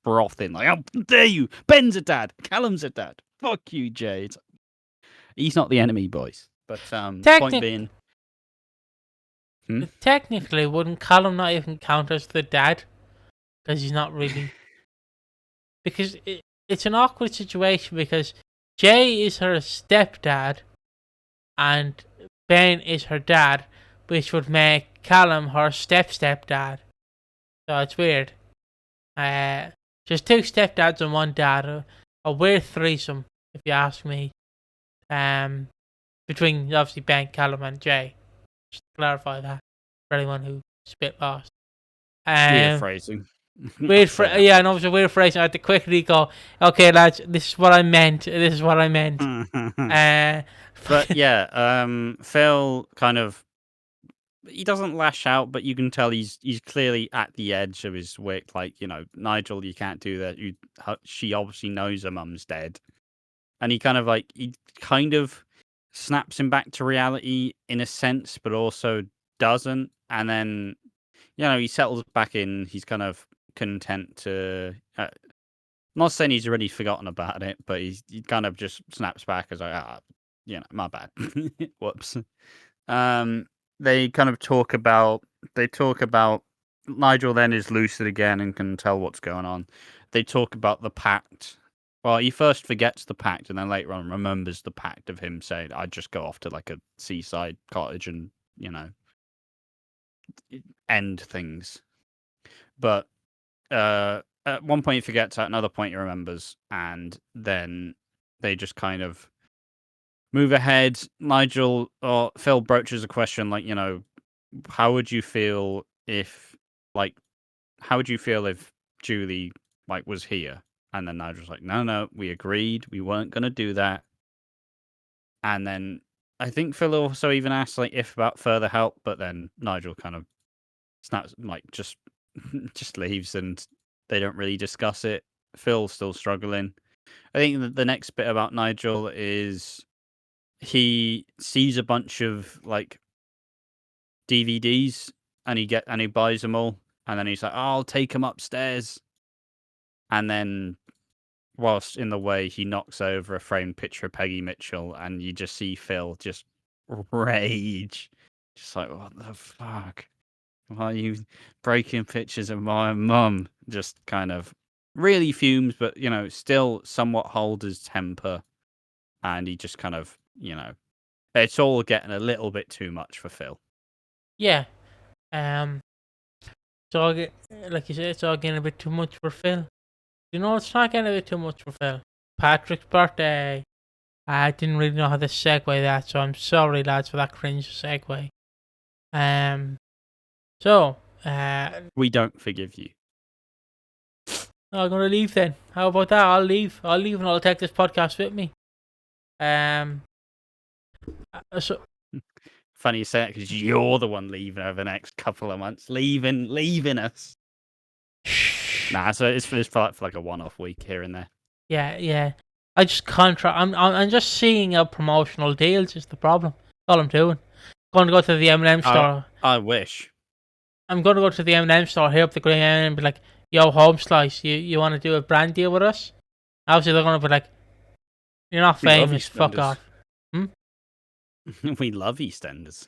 frothing, like, how dare you? Ben's a dad, Callum's a dad. Fuck you, Jay. He's not the enemy, boys. But point being, technically, wouldn't Callum not even count as the dad? Because he's not really. Because it's an awkward situation, because Jay is her stepdad and Ben is her dad, which would make Callum her stepdad. So it's weird. Just two stepdads and one dad. A weird threesome, if you ask me. Between obviously Ben, Callum, and Jay. Just to clarify that for anyone who spit lost. weird phrasing. Yeah, and obviously weird phrasing. I had to quickly go, okay, lads, this is what I meant. This is what I meant. But yeah, Phil kind of, he doesn't lash out, but you can tell he's clearly at the edge of his wick. Nigel, you can't do that. She obviously knows her mum's dead, and he kind of snaps him back to reality in a sense, but also doesn't. And then he settles back in. He's kind of content to. Not saying he's already forgotten about it, but he kind of just snaps back as like, my bad. Whoops. They kind of talk about Nigel then is lucid again and can tell what's going on. They talk about the pact. Well, he first forgets the pact and then later on remembers the pact of him saying, I'd just go off to a seaside cottage and, end things. But at one point he forgets, at another point he remembers, and then they just kind of move ahead. Phil broaches a question how would you feel if Julie was here? And then Nigel's like, no, we agreed we weren't gonna do that. And then I think Phil also even asks if about further help, but then Nigel kind of snaps, just leaves, and they don't really discuss it. Phil's still struggling. I think the next bit about Nigel is he sees a bunch of DVDs and he buys them all, and then he's like, I'll take them upstairs. And then whilst in the way, he knocks over a framed picture of Peggy Mitchell, and you just see Phil just rage, just like, what the fuck? Why are you breaking pictures of my mum? Just kind of really fumes, but still somewhat holds his temper, and he just kind of it's all getting a little bit too much for Phil. Yeah. So like you said, it's all getting a bit too much for Phil. It's not getting a bit too much for Phil. Patrick's birthday. I didn't really know how to segue that, so I'm sorry, lads, for that cringe segue. So, we don't forgive you. I'm gonna leave then. How about that? I'll leave and I'll take this podcast with me. So funny you say that, because you're the one leaving over the next couple of months, leaving us. Nah, so it's for a one-off week here and there. Yeah. I just I'm just seeing out promotional deals is the problem. All I'm doing. Going to go to the M&M store. I wish. I'm going to go to the M&M store, hit up the green M&M and be like, yo, Home Slice, you want to do a brand deal with us? Obviously, they're going to be like, you're not famous, fuck off. We love EastEnders.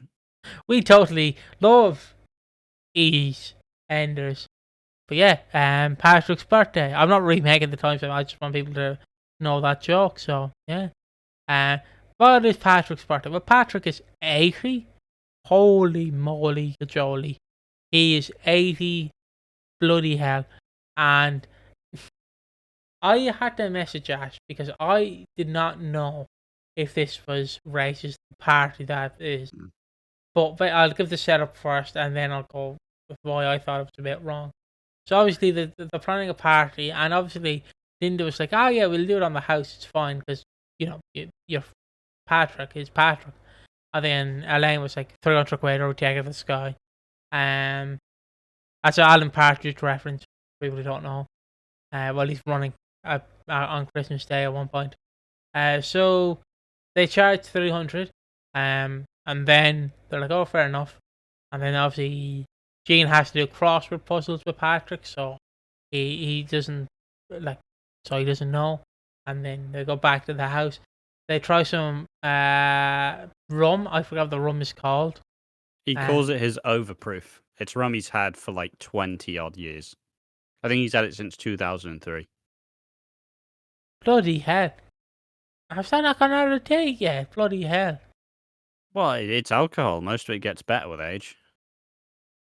We totally love EastEnders. But yeah, Patrick's birthday. I'm not remaking the time, so I just want people to know that joke. So yeah. What is Patrick's birthday? Well, Patrick is 80. Holy moly, jolly. He is 80. Bloody hell. And I had to message Ash because I did not know if this was racist party that is. But I'll give the setup first, and then I'll go with why I thought it was a bit wrong. So obviously they're planning a party, and obviously Linda was like, "Oh yeah, we'll do it on the house. It's fine because you're Patrick is Patrick." And then Elaine was like, "300 quid or take it to the sky." That's an Alan Partridge reference. People who don't know. While he's running on Christmas Day at one point. So they charge 300. And then they're like, "Oh, fair enough." And then obviously Gene has to do crossword puzzles with Patrick, so he doesn't like, so he doesn't know. And then they go back to the house. They try some rum. I forgot what the rum is called. He calls it his overproof. It's rum he's had for like 20 odd years. I think he's had it since 2003. Bloody hell! I've still not gone out of the take yet. Bloody hell! Well, it's alcohol. Most of it gets better with age.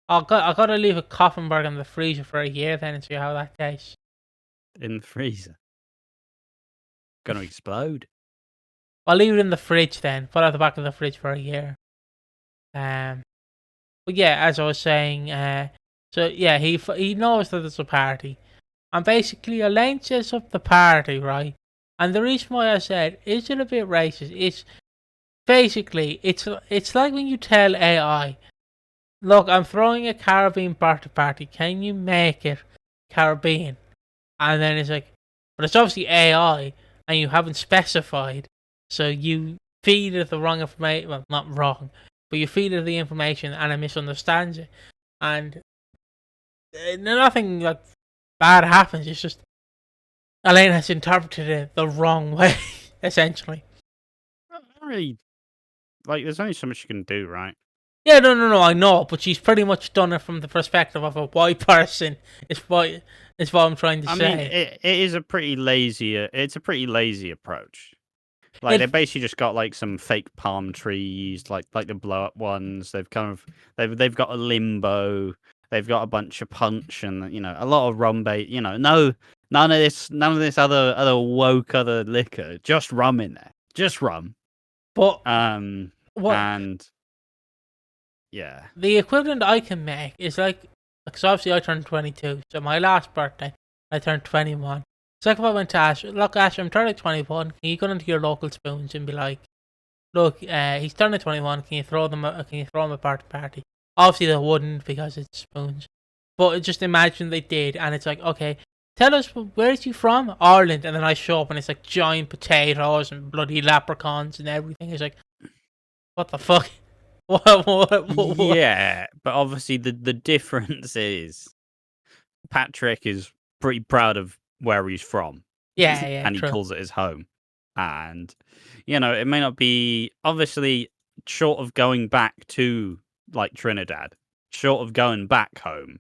I gotta leave a Koffenberg in the freezer for a year then and see how that tastes. In the freezer. Gonna explode. I'll leave it in the fridge then. Put it at the back of the fridge for a year. But yeah, as I was saying, so yeah, he knows that it's a party, and basically Elaine sets up the party, right? And the reason why I said, is it a bit racist? It's basically it's like when you tell AI, look, I'm throwing a Caribbean birthday party. Can you make it Caribbean? And then it's like, but it's obviously AI, and you haven't specified, so you feed it the wrong information. Well, not wrong, but you feed it the information, and it misunderstands it, and nothing like bad happens. It's just Elaine has interpreted it the wrong way, essentially. Not really. Like, there's only so much you can do, right? Yeah, no, I know, but she's pretty much done it from the perspective of a white person. Is what I'm trying to say. I mean, it is a pretty lazy. It's a pretty lazy approach. Like they basically just got like some fake palm trees, like the blow up ones. They've they've got a limbo. They've got a bunch of punch and a lot of rum bait. None of this other woke other liquor. Just rum in there. Just rum. But what? And yeah, the equivalent I can make is like, because obviously I turned 22, so my last birthday I turned 21. It's like if I went to Ash, look Ash, I'm turning 21. Can you go into your local spoons and be like, look, he's turning 21. Can you throw him a party? Obviously they wouldn't because it's spoons. But just imagine they did, and it's like, okay, tell us where's he from? Ireland, and then I show up and it's like giant potatoes and bloody leprechauns and everything. It's like, what the fuck? What? Yeah, but obviously the difference is Patrick is pretty proud of where he's from. Yeah, and he true. calls it his home. And it may not be obviously short of going back to like Trinidad, short of going back home.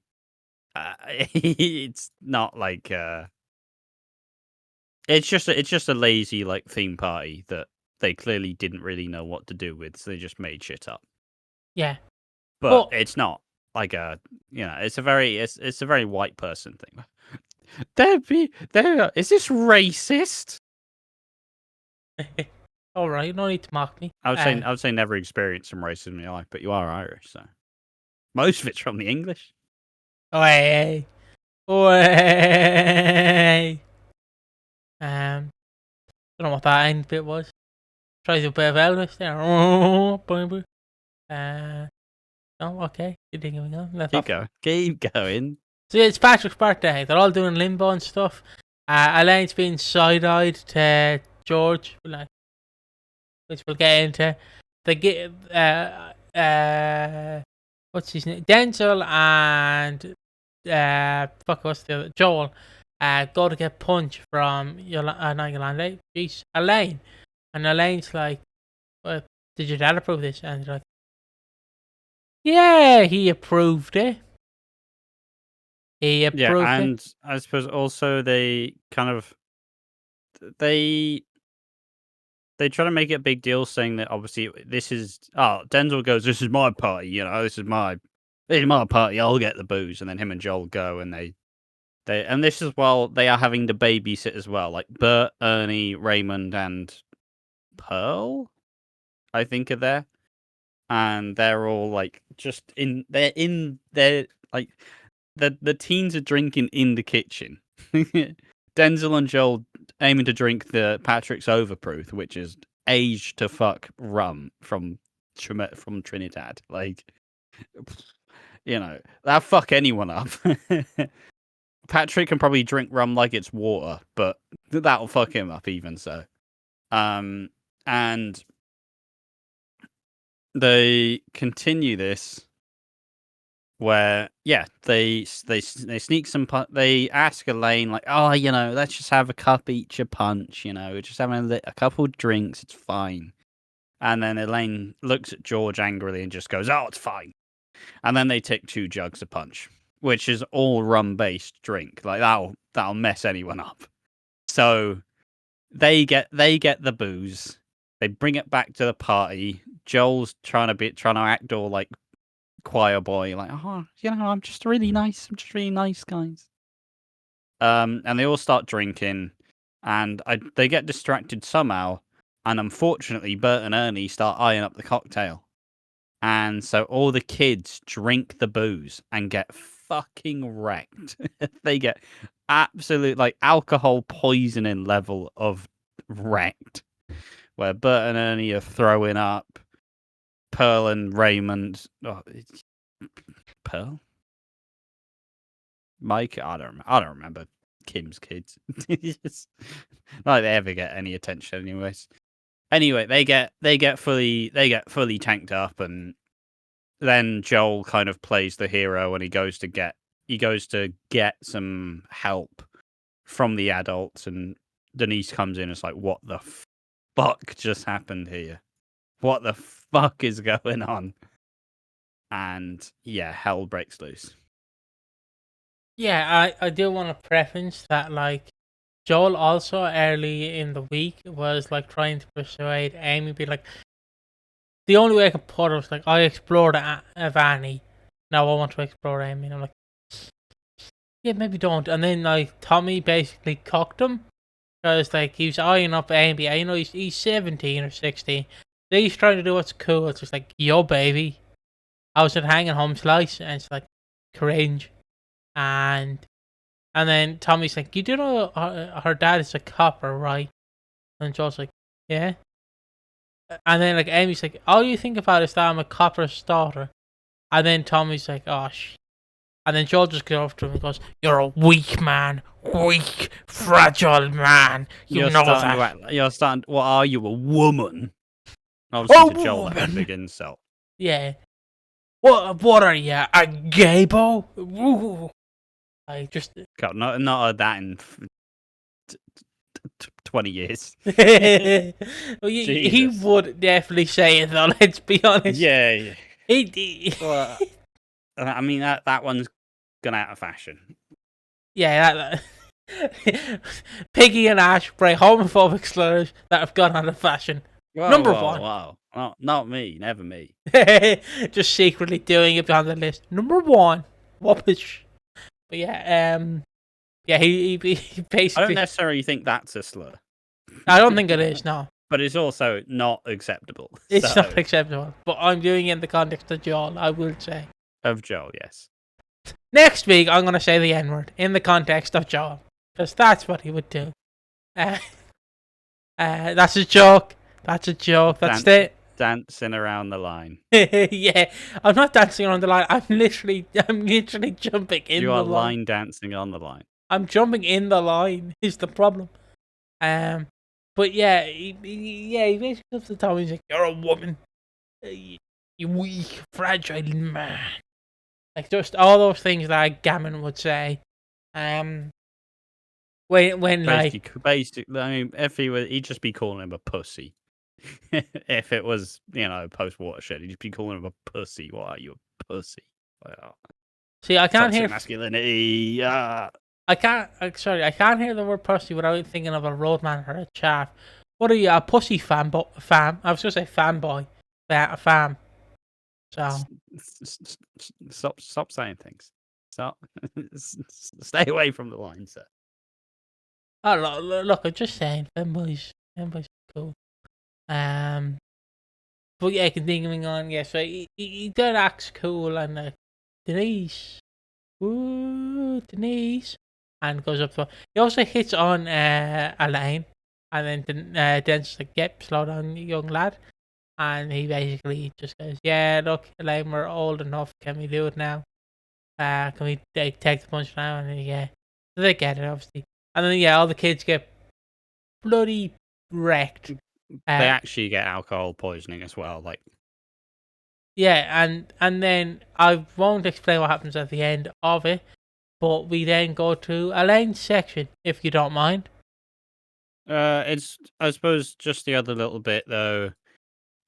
It's not like it's just a lazy like theme party that they clearly didn't really know what to do with, so they just made shit up. Yeah, but it's not like it's a very white person thing. Is this racist? All right, no need to mock me. I would say never experienced some racism in your life, but you are Irish, so most of it's from the English. Oi. Don't know what that end bit was. Try to do a bit of Elvis there. Oh, okay. Keep going. Keep going. So yeah, it's Patrick's birthday. They're all doing limbo and stuff. Elaine's being side-eyed to George, which we'll get into. They get what's his name? Denzel and what's the other? Joel. Go to get punch from not Yolanda. Jeez, Elaine, and Elaine's like, well, "Did your dad approve this?" And they're like, "Yeah, he approved it." And I suppose also they kind of they try to make it a big deal, saying that obviously Denzel goes, "This is my party, this is my party. I'll get the booze," and then him and Joel go, and they and this is while they are having to babysit as well, like Bert, Ernie, Raymond, and Pearl, I think, are there, and they're all like they're in their like the teens are drinking in the kitchen. Denzel and Joel aiming to drink the Patrick's Overproof, which is aged to fuck rum from Trinidad. Like, that'll fuck anyone up. Patrick can probably drink rum like it's water, but that'll fuck him up even so. And they continue this where they sneak some they ask Elaine like, oh, let's just have a cup each a punch, we're just having a couple drinks, it's fine. And then Elaine looks at George angrily and just goes, oh, it's fine. And then they take 2 jugs of punch, which is all rum based drink. Like that'll mess anyone up. So they get the booze, they bring it back to the party. Joel's trying to act all like choir boy, like, oh, I'm just really nice, guys. And they all start drinking, and they get distracted somehow, and unfortunately Bert and Ernie start eyeing up the cocktail, and so all the kids drink the booze and get fucking wrecked. They get absolute like alcohol poisoning level of wrecked, where Bert and Ernie are throwing up. Pearl and Raymond. Oh, Pearl? Mike? I don't remember Kim's kids. Not they ever get any attention, anyways. Anyway, they get fully tanked up, and then Joel kind of plays the hero, and he goes to get some help from the adults, and Denise comes in and it's like, what the fuck just happened here? What the fuck is going on? And hell breaks loose. Yeah, I do want to preference that, like, Joel also early in the week was like trying to persuade Amy, be like, the only way I could put it was like, I explored Annie, now I want to explore Amy. And I'm like, yeah, maybe don't. And then like Tommy basically cocked him, because like he was eyeing up Amy. He's 17 or 16. So he's trying to do what's cool. It's just like, yo, baby, I was at hanging home slice, and it's like cringe. And then Tommy's like, you do know her dad is a copper, right? And Joel's like, yeah. And then like Amy's like, all you think about is that I'm a copper's daughter. And then Tommy's like, oh and then Joel just goes up to him and goes, you're a weak man, weak, fragile man. You're starting. What are you, a woman? Obviously, to Joel, that's a big insult. Yeah. What are you, a gaybo? Ooh. I just God, not heard that in 20 years. Well, he would definitely say it though. Let's be honest. Yeah. Well, I mean that one's gone out of fashion. Yeah, Piggy and Ash write homophobic slurs that have gone out of fashion. Number one. Wow. Well, not me. Never me. Just secretly doing it behind the list. Number 1. Whoppish. But he basically. I don't necessarily think that's a slur. I don't think it is, no. But it's also not acceptable. It's not acceptable. But I'm doing it in the context of Joel, I will say. Of Joel, yes. Next week, I'm going to say the N-word in the context of Joel. Because that's what he would do. That's a joke. That's it. Dancing around the line. Yeah, I'm not dancing around the line. I'm literally jumping in the line. You are line dancing on the line. I'm jumping in the line. Is the problem? But he basically comes to Tommy. He's like, "You're a woman, you weak, fragile man." Like just all those things that Gammon would say. When basically, I mean, if he'd just be calling him a pussy. If it was, post Watershed, he'd just be calling him a pussy. Why are you a pussy? Well, see, I can't hear masculinity. I can't hear the word pussy without thinking of a roadman or a chaff. What are you, a pussy fam? I was gonna say fanboy, a fam. So stop saying things. Stop. Stay away from the line, sir. Oh look, I'm just saying, fanboys are cool. But yeah, continuing on, so he did act cool, and Denise ooh, Denise, and goes up to her. He also hits on Elaine, and then Den's like, yep, slow down, young lad. And he basically just goes, yeah, look, Elaine, we're old enough. Can we do it now? Can we take the punch now? And then, yeah, so they get it, obviously. And then, yeah, all the kids get bloody wrecked. They actually get alcohol poisoning as well. Like, yeah, and then I won't explain what happens at the end of it, but we then go to Elaine's section, if you don't mind. it's I suppose just the other little bit though.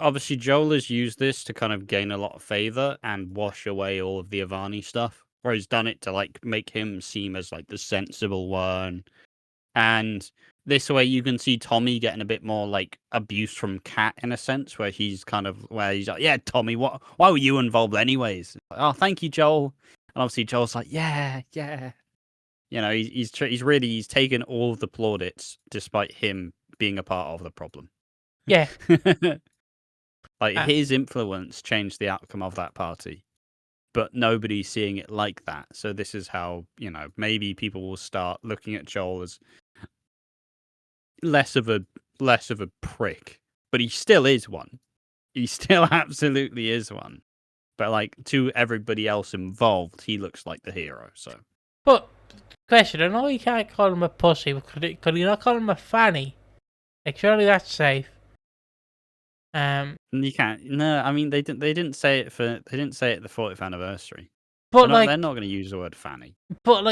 Obviously, Joel has used this to kind of gain a lot of favor and wash away all of the Avani stuff, or he's done it to like make him seem as like the sensible one. And this way, you can see Tommy getting a bit more like abuse from Kat in a sense, where he's like, "Yeah, Tommy, why were you involved anyways?" Like, oh, thank you, Joel. And obviously, Joel's like, "Yeah, yeah." You know, he's taken all of the plaudits despite him being a part of the problem. Yeah. Like Uh, his influence changed the outcome of that party, but nobody's seeing it like that. So this is how, maybe people will start looking at Joel as less of a prick, but he still is one. He still absolutely is one. But like to everybody else involved, he looks like the hero. So, but question, I know you can't call him a pussy, but could you not call him a fanny? Like, surely that's safe. you can't. No, I mean they didn't say it at the 40th anniversary. But They're not going to use the word fanny. but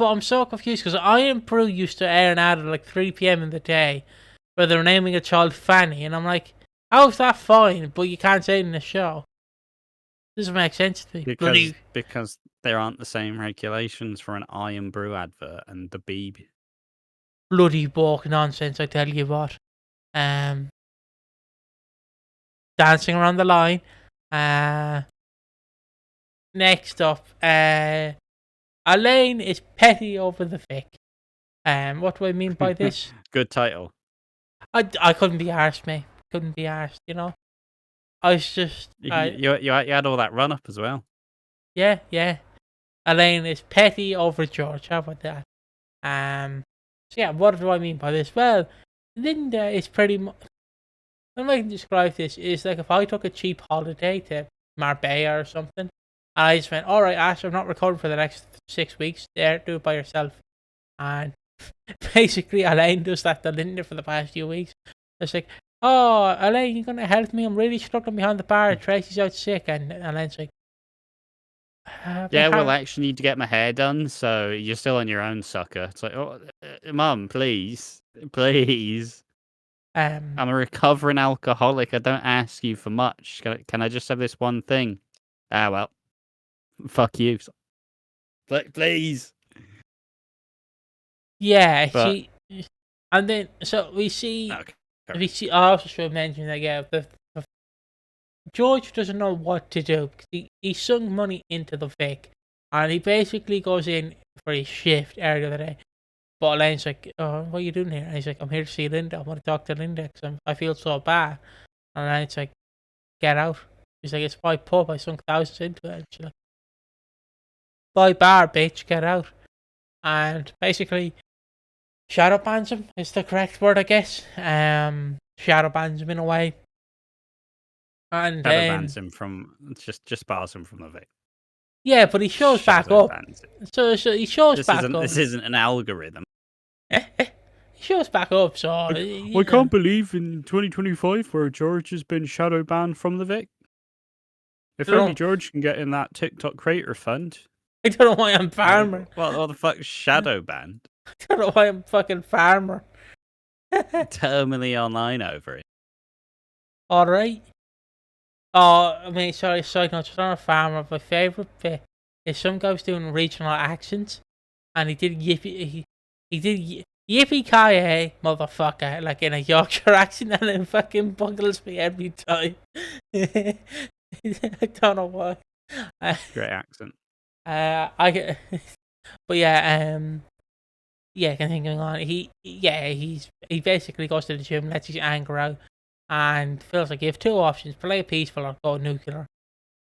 I'm so confused because I and Prue used to air an ad at like 3 p.m. in the day where they're naming a child Fanny, and I'm like, how's that fine? But you can't say it in the show. Doesn't make sense to me. Because there aren't the same regulations for an I and Brew advert and the Beeb. Bloody balk nonsense, I tell you what. Dancing around the line. Next up, Elaine is petty over the Vic. What do I mean by this? Good title. I couldn't be arsed, mate. Couldn't be arsed, you know? I was just... You had all that run-up as well. Yeah. Elaine is petty over George. How about that? So yeah, what do I mean by this? Well, Linda is pretty much... The way I can describe this is like if I took a cheap holiday to Marbella or something, and I just went, alright, Ash, I'm not recording for the next 6 weeks. There, do it by yourself. And basically, Elaine does that to Linda for the past few weeks. It's like, oh, Elaine, you gonna help me? I'm really struggling behind the bar. Tracy's out sick. And Elaine's like, yeah, well, I actually need to get my hair done, so you're still on your own, sucker. It's like, oh, Mum, please. I'm a recovering alcoholic. I don't ask you for much. Can I just have this one thing? Well, fuck you. Please. Yeah, and then so we see. Okay. I also should mention that George doesn't know what to do because he sung money into the Vic, and he basically goes in for his shift earlier today. But Elaine's like, "Oh, what are you doing here?" And he's like, "I'm here to see Linda. I want to talk to Linda because I feel so bad." And Elaine's like, "Get out." He's like, "It's my pub. I sunk thousands into it." And she's like, "Bye bar, bitch. Get out." And basically, shadow bans him is the correct word, I guess. Shadow bans him in a way. And shadow bans him from just bars him from the Vic. Yeah, but he shows back up. So he shows back up. This isn't an algorithm. He shows back up, so... I can't believe in 2025 where George has been shadow banned from the Vic. If only George can get in that TikTok creator fund. I don't know why I'm farmer. What the fuck, shadow banned? I don't know why I'm fucking farmer. Terminally online over it. Alright. Oh, I mean, sorry, side note, just on a farmer, my favourite bit is some guy was doing regional accents, and he did yippee-ki-yay, motherfucker, like in a Yorkshire accent, and it fucking buggles me every time. I don't know why. Great accent. But yeah, continuing on. He basically goes to the gym, lets his anger out, and feels like you have two options: play peaceful or go nuclear.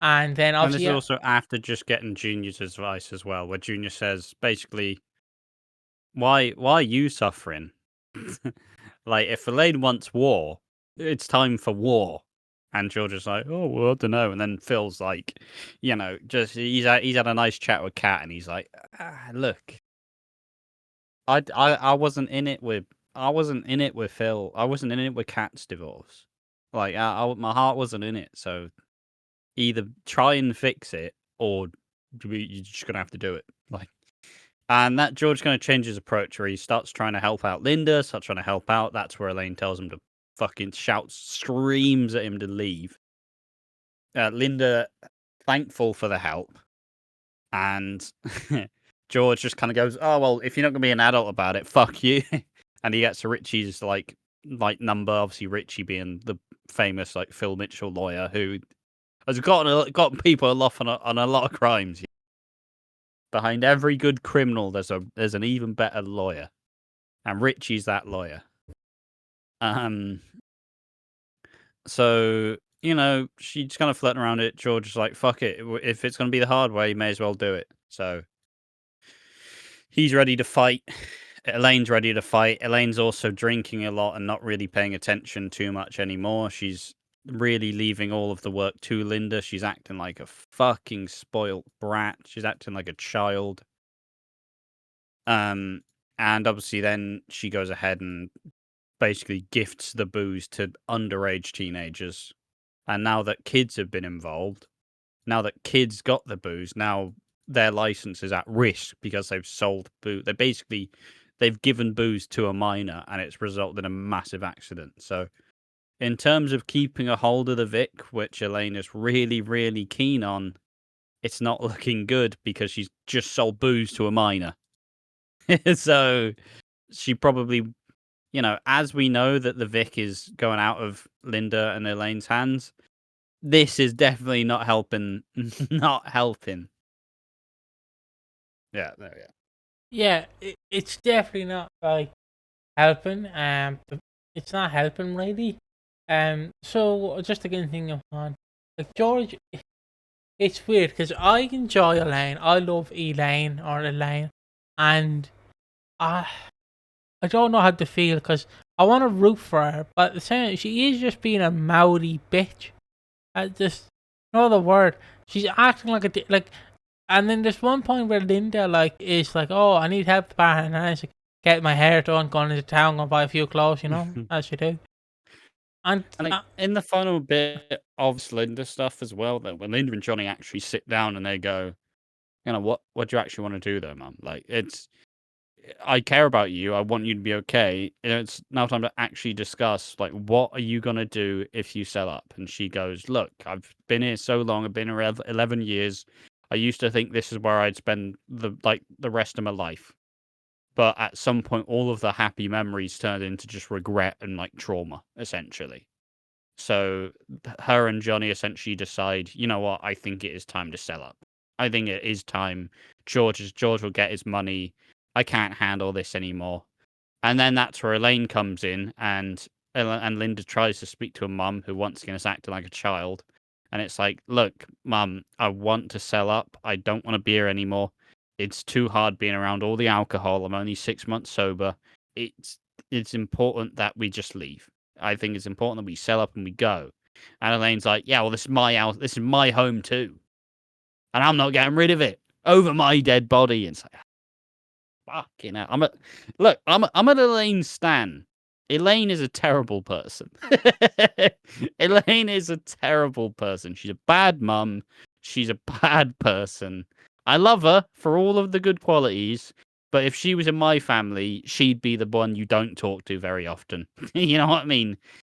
And then And this obviously, is also after just getting Junior's advice as well, where Junior says basically, why are you suffering? Like, if Elaine wants war, it's time for war. And George is like, oh, well, I don't know. And then Phil's like, just he's had a nice chat with Kat, and he's like, look, I wasn't in it with Phil. I wasn't in it with Kat's divorce. Like, my heart wasn't in it. So either try and fix it, or you're just gonna have to do it. Like, and that George kind of changes his approach, where he starts trying to help out Linda, starts trying to help out. That's where Elaine tells him to fucking screams at him to leave. Linda, thankful for the help, and George just kind of goes, "Oh well, if you're not gonna be an adult about it, fuck you." And he gets Richie's like number. Obviously, Richie being the famous like Phil Mitchell lawyer who has gotten people off on a lot of crimes. Behind every good criminal, there's an even better lawyer, and Richie's that lawyer. So she's kind of flirting around it. George is like, "Fuck it, if it's gonna be the hard way, you may as well do it." So he's ready to fight. Elaine's ready to fight. Elaine's also drinking a lot and not really paying attention too much anymore. She's really leaving all of the work to Linda. She's acting like a fucking spoilt brat. She's acting like a child. And obviously then she goes ahead and basically gifts the booze to underage teenagers. And now that kids have been involved, now that kids got the booze, now their license is at risk because they've sold booze. They've given booze to a minor, and it's resulted in a massive accident. So in terms of keeping a hold of the Vic, which Elaine is really, really keen on, it's not looking good because she's just sold booze to a minor. So she probably, as we know that the Vic is going out of Linda and Elaine's hands, this is definitely not helping. Not helping. Yeah, there we go. yeah, it's definitely not like helping. It's not helping really. So just to get anything on, like George, it's weird because I enjoy Elaine. I love Elaine or Elaine, and I I don't know how to feel because I want to root for her, but at the same time, she is just being a mouthy bitch. I just no other word. She's acting like like, and then there's one point where Linda like is like, "Oh, I need help, bar," and I was like, "Get my hair done, going into town, going buy a few clothes," as you do. And And like in the final bit of Linda stuff as well, though, when Linda and Johnny actually sit down and they go, what do you actually want to do though, Mum? Like, I care about you. I want you to be okay. It's now time to actually discuss, like, what are you gonna do if you sell up? And she goes, "Look, I've been here so long. I've been here 11 years. I used to think this is where I'd spend the rest of my life. But at some point, all of the happy memories turned into just regret and like trauma, essentially. So her and Johnny essentially decide, you know what? I think it is time to sell up. I think it is time. George will get his money. I can't handle this anymore." And then that's where Elaine comes in, and Linda tries to speak to a mum who once again is acting like a child. And it's like, "Look, Mum, I want to sell up. I don't want to be here anymore. It's too hard being around all the alcohol. I'm only 6 months sober. It's important that we just leave. I think it's important that we sell up and we go." And Elaine's like, "Yeah, well, this is my house. This is my home too, and I'm not getting rid of it over my dead body." And it's like, fucking hell. I'm an Elaine stan. Elaine is a terrible person. Elaine is a terrible person. She's a bad mum. She's a bad person. I love her for all of the good qualities, but if she was in my family, she'd be the one you don't talk to very often. You know what I mean?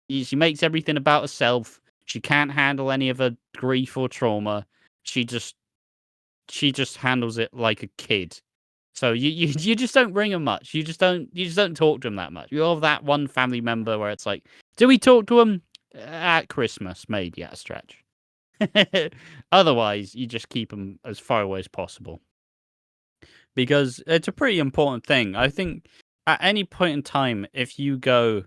She makes everything about herself. She can't handle any of her grief or trauma. She just handles it like a kid. So you just don't bring him much. You just don't talk to him that much. You have that one family member where it's like, do we talk to him at Christmas? Maybe at a stretch. Otherwise, you just keep them as far away as possible, because it's a pretty important thing. I think at any point in time, if you go,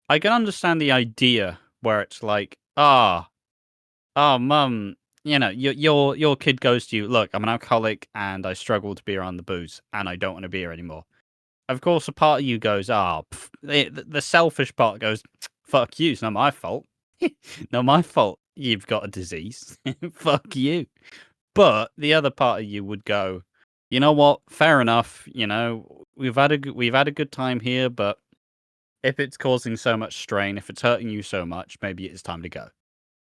I can understand the idea where it's like, mum, your kid goes to you, look, I'm an alcoholic and I struggle to be around the booze and I don't want to be here anymore. Of course, a part of you goes, the selfish part goes, fuck you, it's not my fault. Not my fault you've got a disease. Fuck you. But the other part of you would go, you know what? Fair enough. We've had a good time here, but if it's causing so much strain, if it's hurting you so much, maybe it's time to go.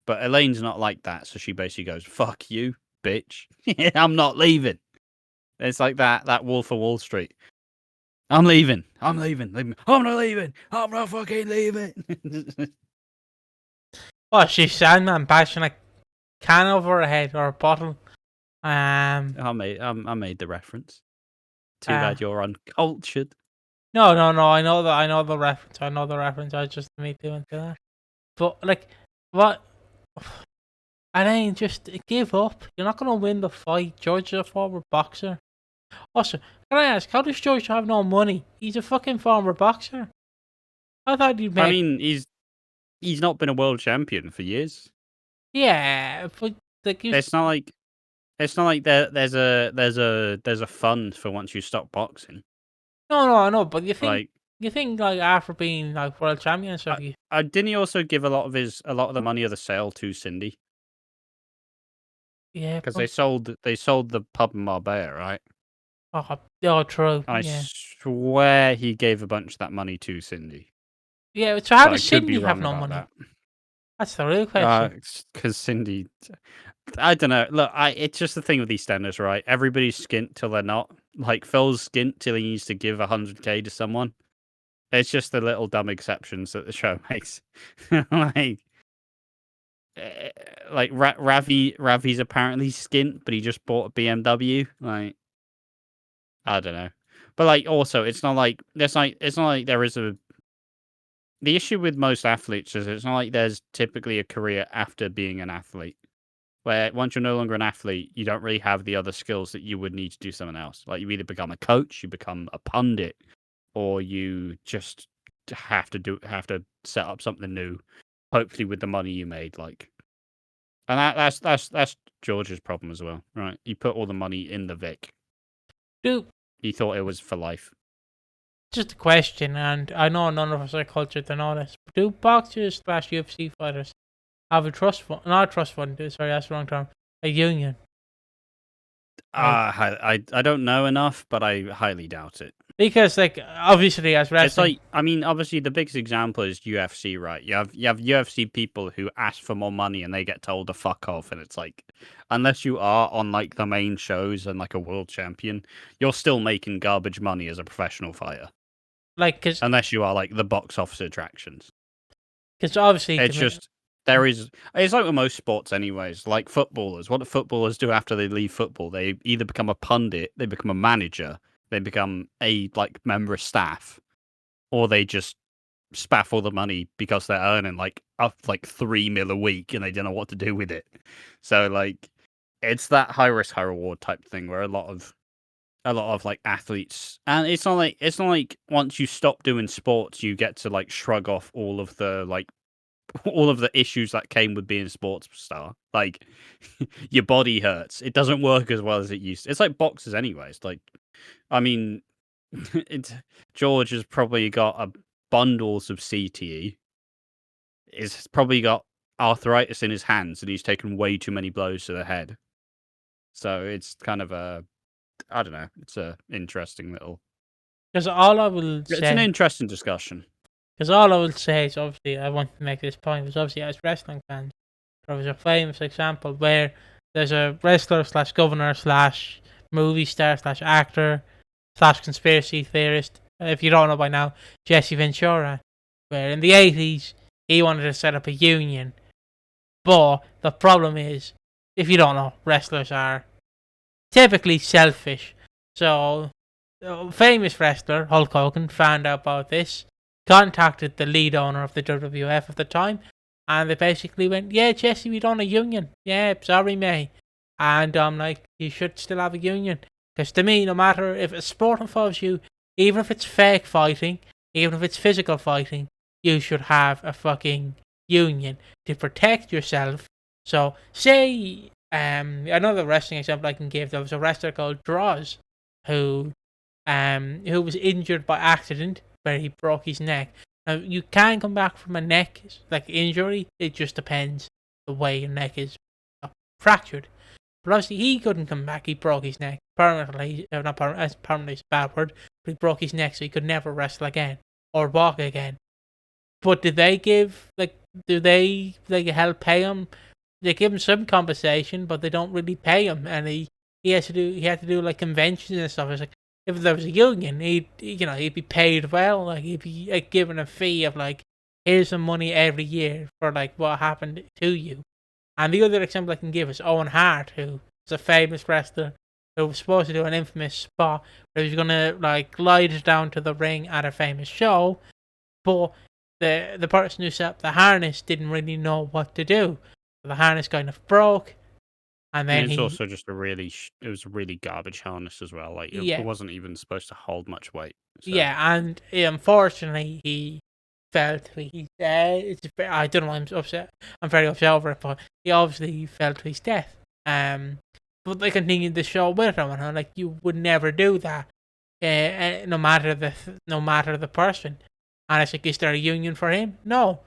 But Elaine's not like that, so she basically goes, fuck you, bitch. I'm not leaving. It's like that Wolf of Wall Street. I'm leaving. I'm not leaving. I'm not fucking leaving. Oh, she's Sandman bashing a can over her head or a bottle. I made the reference. Too bad you're uncultured. No. I know the reference. I just me doing that. But like, what? And then just give up. You're not gonna win the fight. George is a former boxer. Also, can I ask, how does George have no money? He's a fucking former boxer. I thought he'd make. I mean, he's not been a world champion for years. Yeah, but like it's not like there's a fund for once you stop boxing. No, I know, but you think after being like world champion and stuff, didn't he also give a lot of the money of the sale to Cindy? Yeah, because they sold the pub in Marbella, right? Oh, true. I swear he gave a bunch of that money to Cindy. Yeah, so how does Cindy have no money? That's the real question. Because Cindy, I don't know. Look, it's just the thing with EastEnders, right? Everybody's skint till they're not. Like Phil's skint till he needs to give 100k to someone. It's just the little dumb exceptions that the show makes. Ravi's apparently skint, but he just bought a BMW. Like, I don't know. But like, also, it's not like there is a. The issue with most athletes is it's not like there's typically a career after being an athlete. Where once you're no longer an athlete, you don't really have the other skills that you would need to do something else. Like you either become a coach, you become a pundit, or you just have to set up something new, hopefully with the money you made. Like, and that's George's problem as well, right? He put all the money in the Vic. He thought it was for life. Just a question, and I know none of us are cultured to know this, but do boxers / UFC fighters have a trust fund? Not a trust fund, sorry, that's the wrong term. A union. I don't know enough, but I highly doubt it. Because, like, obviously, as wrestling, it's like, I mean, obviously, the biggest example is UFC, right? You have UFC people who ask for more money and they get told to fuck off, and it's like, unless you are on like the main shows and like a world champion, you're still making garbage money as a professional fighter. Like, unless you are like the box office attractions. Because obviously, it's just it's like with most sports, anyways. Like footballers, what do footballers do after they leave football? They either become a pundit, they become a manager, they become a like member of staff, or they just spaff all the money because they're earning like up like 3 mil a week and they don't know what to do with it. So like, it's that high risk, high reward type thing where a lot of like athletes, and it's not like once you stop doing sports you get to like shrug off all of the issues that came with being a sports star. Like your body hurts, it doesn't work as well as it used to. It's like boxers anyways. Like, I mean, George has probably got bundles of CTE. He's probably got arthritis in his hands and he's taken way too many blows to the head. So it's kind of I don't know. It's a interesting little. Because all I will say, it's an interesting discussion. Because all I will say is, obviously, I want to make this point. Is obviously, as wrestling fans, there was a famous example where there's a wrestler / governor / movie star / actor / conspiracy theorist. If you don't know by now, Jesse Ventura, where in the 80s he wanted to set up a union, but the problem is, if you don't know, wrestlers are typically selfish. So, famous wrestler Hulk Hogan found out about this, contacted the lead owner of the WWF at the time, and they basically went, "Yeah, Jesse, we don't have a union. Yeah, sorry, mate." And I'm like, you should still have a union. Because to me, no matter if a sport involves you, even if it's fake fighting, even if it's physical fighting, you should have a fucking union to protect yourself. So, say another wrestling example I can give. There was a wrestler called Droz, who was injured by accident where he broke his neck. Now you can come back from a neck like injury. It just depends the way your neck is fractured. But obviously he couldn't come back. He broke his neck permanently. Not permanently. Permanently is a bad word. But he broke his neck, so he could never wrestle again or walk again. But did they give do they help pay him? They give him some compensation, but they don't really pay him, and he had to do like conventions and stuff. It's like if there was a union, he'd be paid well, like he'd be given a fee of like here's some money every year for like what happened to you. And the other example I can give is Owen Hart, who is a famous wrestler who was supposed to do an infamous spot where he was gonna like glide down to the ring at a famous show, but the person who set up the harness didn't really know what to do. The harness kind of broke, and then it's also just it was a really garbage harness as well. Like it wasn't even supposed to hold much weight. So. Yeah, and unfortunately he fell to his I don't know why I'm upset. I'm very upset over it, but he obviously fell to his death. But they continued the show with him, and I'm like, you would never do that, no matter the person. And it's like, is there a union for him? No.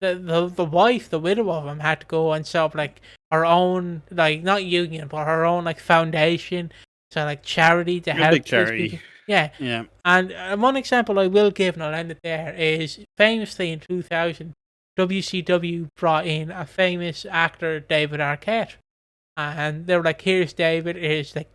The wife, the widow of him, had to go and set up like her own, like not union, but her own like foundation, so like charity to help. Big charity. Yeah. And one example I will give, and I'll end it there, is famously in 2000, WCW brought in a famous actor, David Arquette, and they were like, "Here's David. Here's like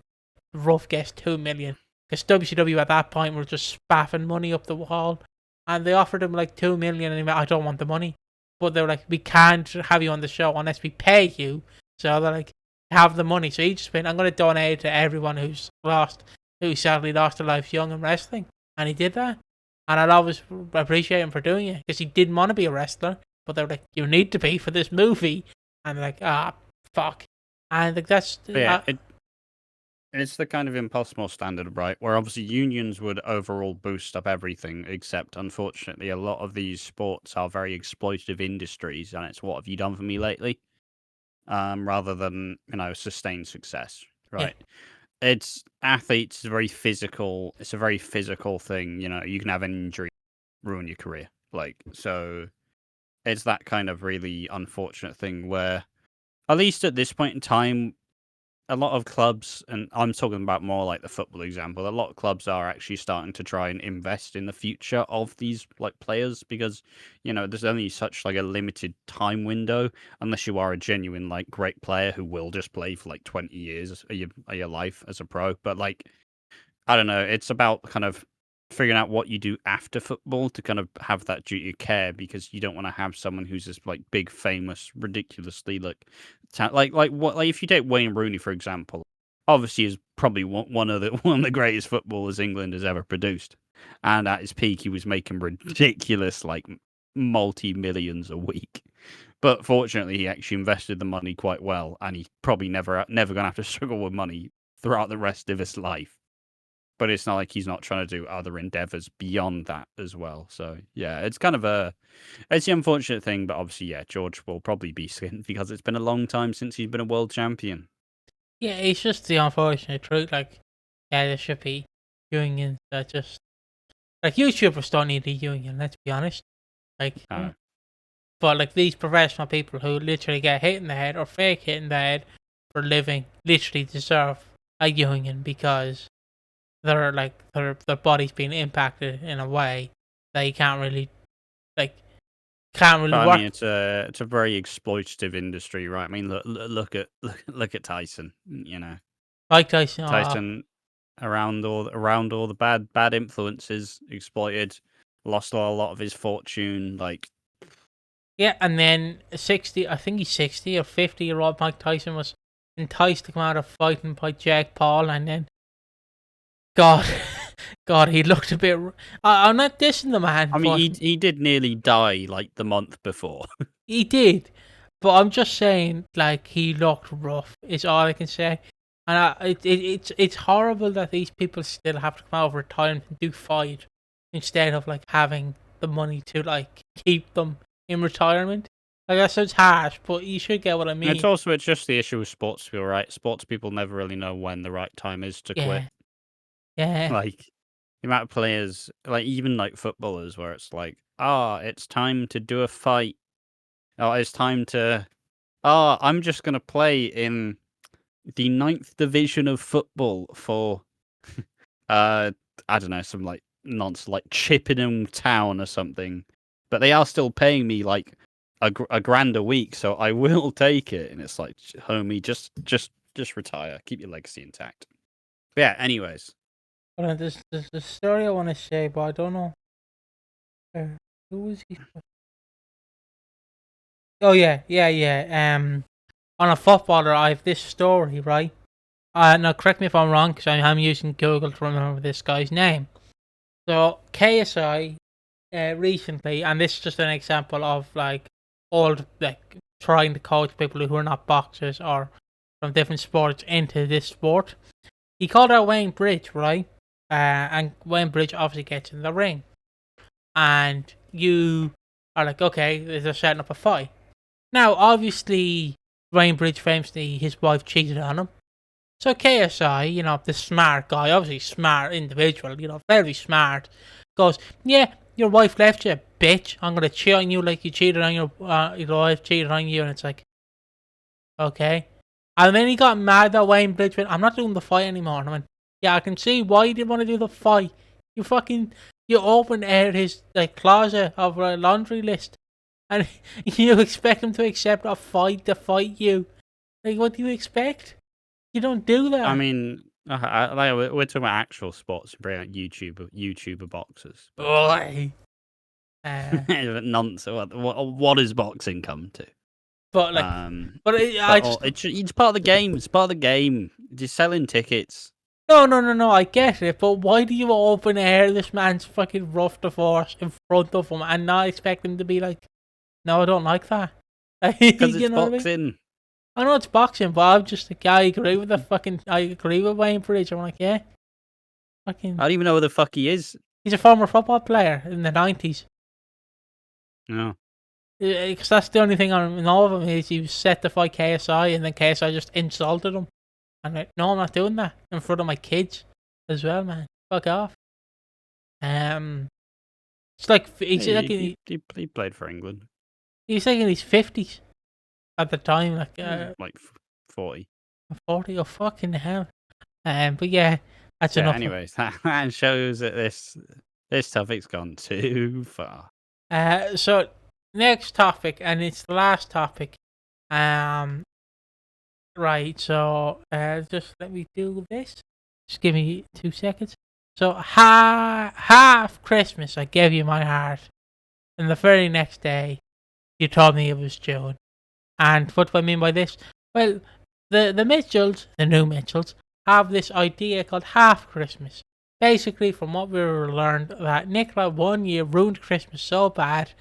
rough guess $2 million," because WCW at that point were just spaffing money up the wall. And they offered him like $2 million, and he went, I don't want the money. But they were like, we can't have you on the show unless we pay you. So they're like, have the money. So he just went, I'm going to donate to everyone who sadly lost their life young in wrestling. And he did that. And I'll always appreciate him for doing it, because he didn't want to be a wrestler. But they were like, you need to be for this movie. And they're like, fuck. And like that's... It's the kind of impossible standard, right? Where obviously unions would overall boost up everything, except unfortunately a lot of these sports are very exploitative industries, and it's what have you done for me lately? Rather than, sustained success, right? Yeah. It's athletes, it's a very physical thing, you can have an injury, ruin your career. So it's that kind of really unfortunate thing where, at least at this point in time, a lot of clubs, and I'm talking about more like the football example, a lot of clubs are actually starting to try and invest in the future of these like players, because there's only such like a limited time window unless you are a genuine like great player who will just play for like 20 years of your life as a pro. But like, I don't know, it's about kind of figuring out what you do after football to kind of have that duty of care, because you don't want to have someone who's this like big, famous, ridiculously like if you take Wayne Rooney for example, obviously is probably one of the greatest footballers England has ever produced, and at his peak he was making ridiculous like multi-millions a week. But fortunately he actually invested the money quite well, and he's probably never gonna have to struggle with money throughout the rest of his life. But it's not like he's not trying to do other endeavors beyond that as well. So yeah, it's kind of it's the unfortunate thing. But obviously, yeah, George will probably be skinned because it's been a long time since he's been a world champion. Yeah, it's just the unfortunate truth. Like, yeah, there should be unions that just like YouTubers don't need a union. Let's be honest. Like, but like these professional people who literally get hit in the head or fake hit in the head for a living literally deserve a union, because their body's being impacted in a way that you can't really work. I mean, it's a very exploitative industry, right? I mean, look at Tyson. Mike Tyson. Tyson around all the bad influences, exploited, lost a lot of his fortune. Like, yeah, and then I think he's 60 or 50-year-old Mike Tyson was enticed to come out of fighting by Jake Paul, and then God, he looked a bit. I'm not dissing the man. I mean, he did nearly die like the month before. He did, but I'm just saying, like, he looked rough. Is all I can say. And it's horrible that these people still have to come out of retirement and do fight instead of like having the money to like keep them in retirement. Like, that sounds harsh, but you should get what I mean. It's just the issue with sports people, right? Sports people never really know when the right time is to quit. Yeah. Like, the amount of players, like even like footballers, where it's like, it's time to do a fight. Oh, it's time to. I'm just gonna play in the 9th division of football for, I don't know, some like nonsense, like Chippenham Town or something. But they are still paying me like a grand a week, so I will take it. And it's like, homie, just retire, keep your legacy intact. But yeah. Anyways, There's the story I want to say, but I don't know. Who was he? Oh yeah. On a footballer, I have this story, right? Now correct me if I'm wrong, because I'm using Google to remember this guy's name. So KSI, recently, and this is just an example of like old, like trying to coach people who are not boxers or from different sports into this sport. He called out Wayne Bridge, right? And Wayne Bridge obviously gets in the ring, and you are like, okay, they're setting up a fight. Now, obviously, Wayne Bridge famously, his wife cheated on him. So KSI, the smart guy, obviously smart individual, very smart, goes, yeah, your wife left you, bitch. I'm gonna cheat on you like you cheated on your wife cheated on you, and it's like, okay. And then he got mad that Wayne Bridge went, I'm not doing the fight anymore. And I went, yeah, I can see why you didn't want to do the fight. You open aired his like closet of a laundry list, and you expect him to accept a fight to fight you. Like, what do you expect? You don't do that. I mean, we're talking about actual sports, bring out YouTuber boxers. Boy. Nonsense. What does boxing come to? But like, it's part of the game. It's part of the game. Just selling tickets. No. I get it, but why do you open air this man's fucking rough divorce in front of him and not expect him to be like, no, I don't like that? Because it's boxing. I know it's boxing, but I'm just like, I agree with Wayne Bridge. I'm like, yeah. Fucking. I don't even know who the fuck he is. He's a former football player in the 90s. No. Because that's the only thing in all of them is he was set to fight KSI, and then KSI just insulted him. And like, no, I'm not doing that in front of my kids as well, man. Fuck off. It's like he played for England. He's like in his 50s at the time, like 40. 40. Oh fucking hell. But yeah, that's enough. Anyways, that shows that this topic's gone too far. So next topic, and it's the last topic. Right. So just let me do this. Just give me 2 seconds. So half Christmas, I gave you my heart, and the very next day, you told me it was June. And what do I mean by this? Well, the Mitchells, the new Mitchells, have this idea called half Christmas. Basically, from what we learned, that Nicola 1 year ruined Christmas so bad,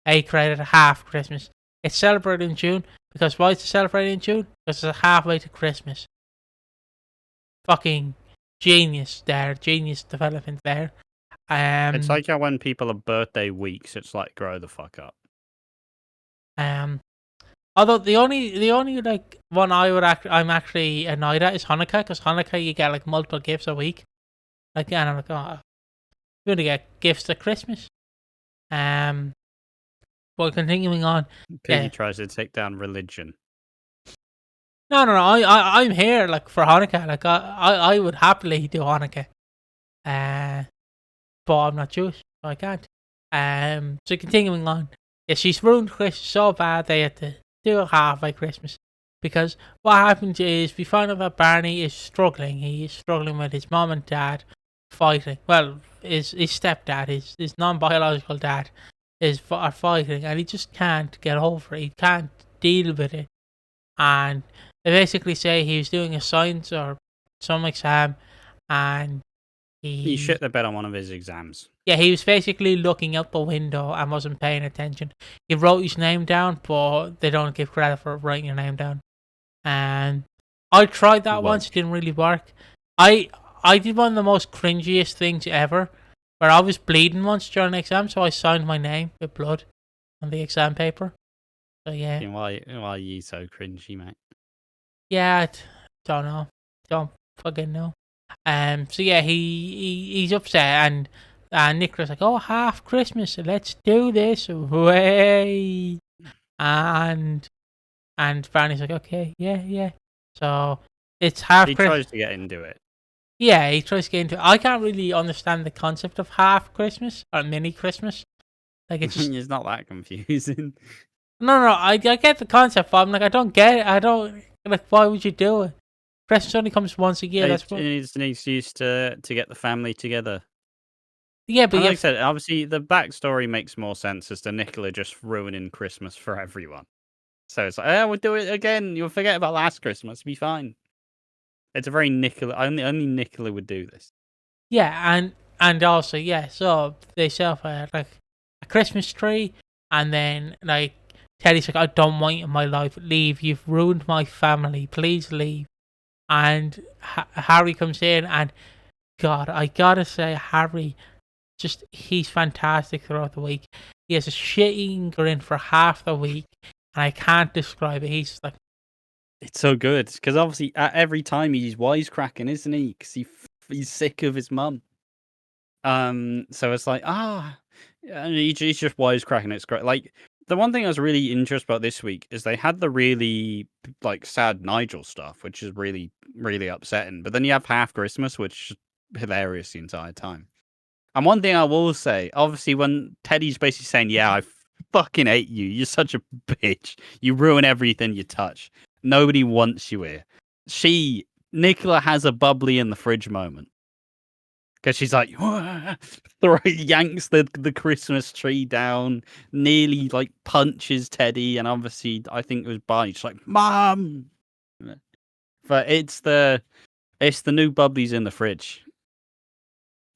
he created a half Christmas. It's celebrated in June, because why is it celebrated in June? Because it's halfway to Christmas. Fucking genius development there. It's like how when people are birthday weeks, it's like, grow the fuck up. Although the only like one I'm actually annoyed at is Hanukkah, because Hanukkah you get like multiple gifts a week. Like, and I'm like, oh, you're gonna get gifts at Christmas. But continuing on, Piggy tries to take down religion. No. I'm here like for Hanukkah. Like I would happily do Hanukkah. But I'm not Jewish, so I can't. So continuing on, yeah, she's ruined Christmas so bad they had to do a halfway Christmas, because what happens is we find out that Barney is struggling. He is struggling with his mom and dad fighting. Well, his stepdad, his non-biological dad, are fighting, and he just can't get over it. He can't deal with it, and they basically say he was doing a science or some exam, and he shit the bed on one of his exams. Yeah, he was basically looking out the window and wasn't paying attention. He wrote his name down, but they don't give credit for writing your name down. And I tried that once; it didn't really work. I did one of the most cringiest things ever, where I was bleeding once during an exam, so I signed my name with blood on the exam paper. So yeah. Why are you so cringy, mate? Yeah, don't know. Don't fucking know. So yeah, he's upset, and Nicholas like, oh, half Christmas, let's do this, way. And Barney's like, okay, yeah. So it's half He Christmas. tries to get into it. Yeah, he tries to get into it. I can't really understand the concept of half Christmas or mini Christmas. Like it's just It's not that confusing. no. I get the concept, but I'm like, I don't get it. I don't like. Why would you do it? Christmas only comes once a year. That's what. It's an excuse to get the family together. Yeah, but And like I yeah, said, obviously the backstory makes more sense as to Nicola just ruining Christmas for everyone. So it's like, oh, we'll do it again. You'll forget about last Christmas. Be fine. It's a very Nicola. Only Nicola would do this. yeah, and also yeah. So they set up like a Christmas tree, and then like Teddy's like, I don't want you in my life. Leave. You've ruined my family. Please leave. And Harry comes in, and God, I gotta say, Harry, just he's fantastic throughout the week. He has a shit-eating grin for half the week, and I can't describe it. He's like, It's so good because obviously every time he's wisecracking, isn't he? Because he's sick of his mum. So it's like and he's just wisecracking. It's great. Like the one thing I was really interested about this week is they had the really like sad Nigel stuff, which is really really upsetting. But then you have Half Christmas, which is hilarious the entire time. And one thing I will say, obviously, when Teddy's basically saying, "Yeah, I fucking hate you. You're such a bitch. You ruin everything you touch. Nobody wants you here." Nicola has a bubbly in the fridge moment because she's like, yanks the Christmas tree down, nearly like punches Teddy, and obviously, I think it was Barney. She's like, "Mom," but it's the new bubblies in the fridge.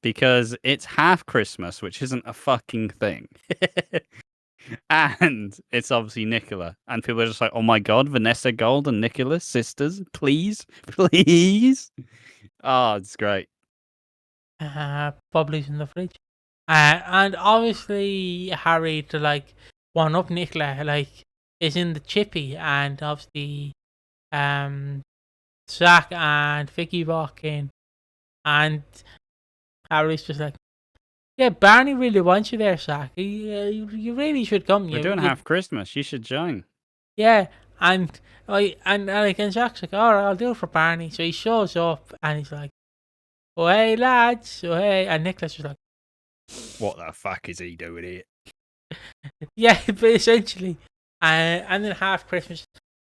Because it's half Christmas, which isn't a fucking thing. And it's obviously Nicola. And people are just like, oh my god, Vanessa Gold and Nicola, sisters, please, please. Oh, it's great. Bubblies in the fridge. And obviously Harry to like one up Nicola like is in the chippy, and obviously Zach and Vicky walk in, and Harry's just like, yeah, Barney really wants you there, Zach. You really should come. We're doing half Christmas. You should join. Yeah, and and Zach's like, all right, I'll do it for Barney. So he shows up, and he's like, oh hey lads, oh hey, and Nicholas was like, What the fuck is he doing here? yeah, but essentially, and then half Christmas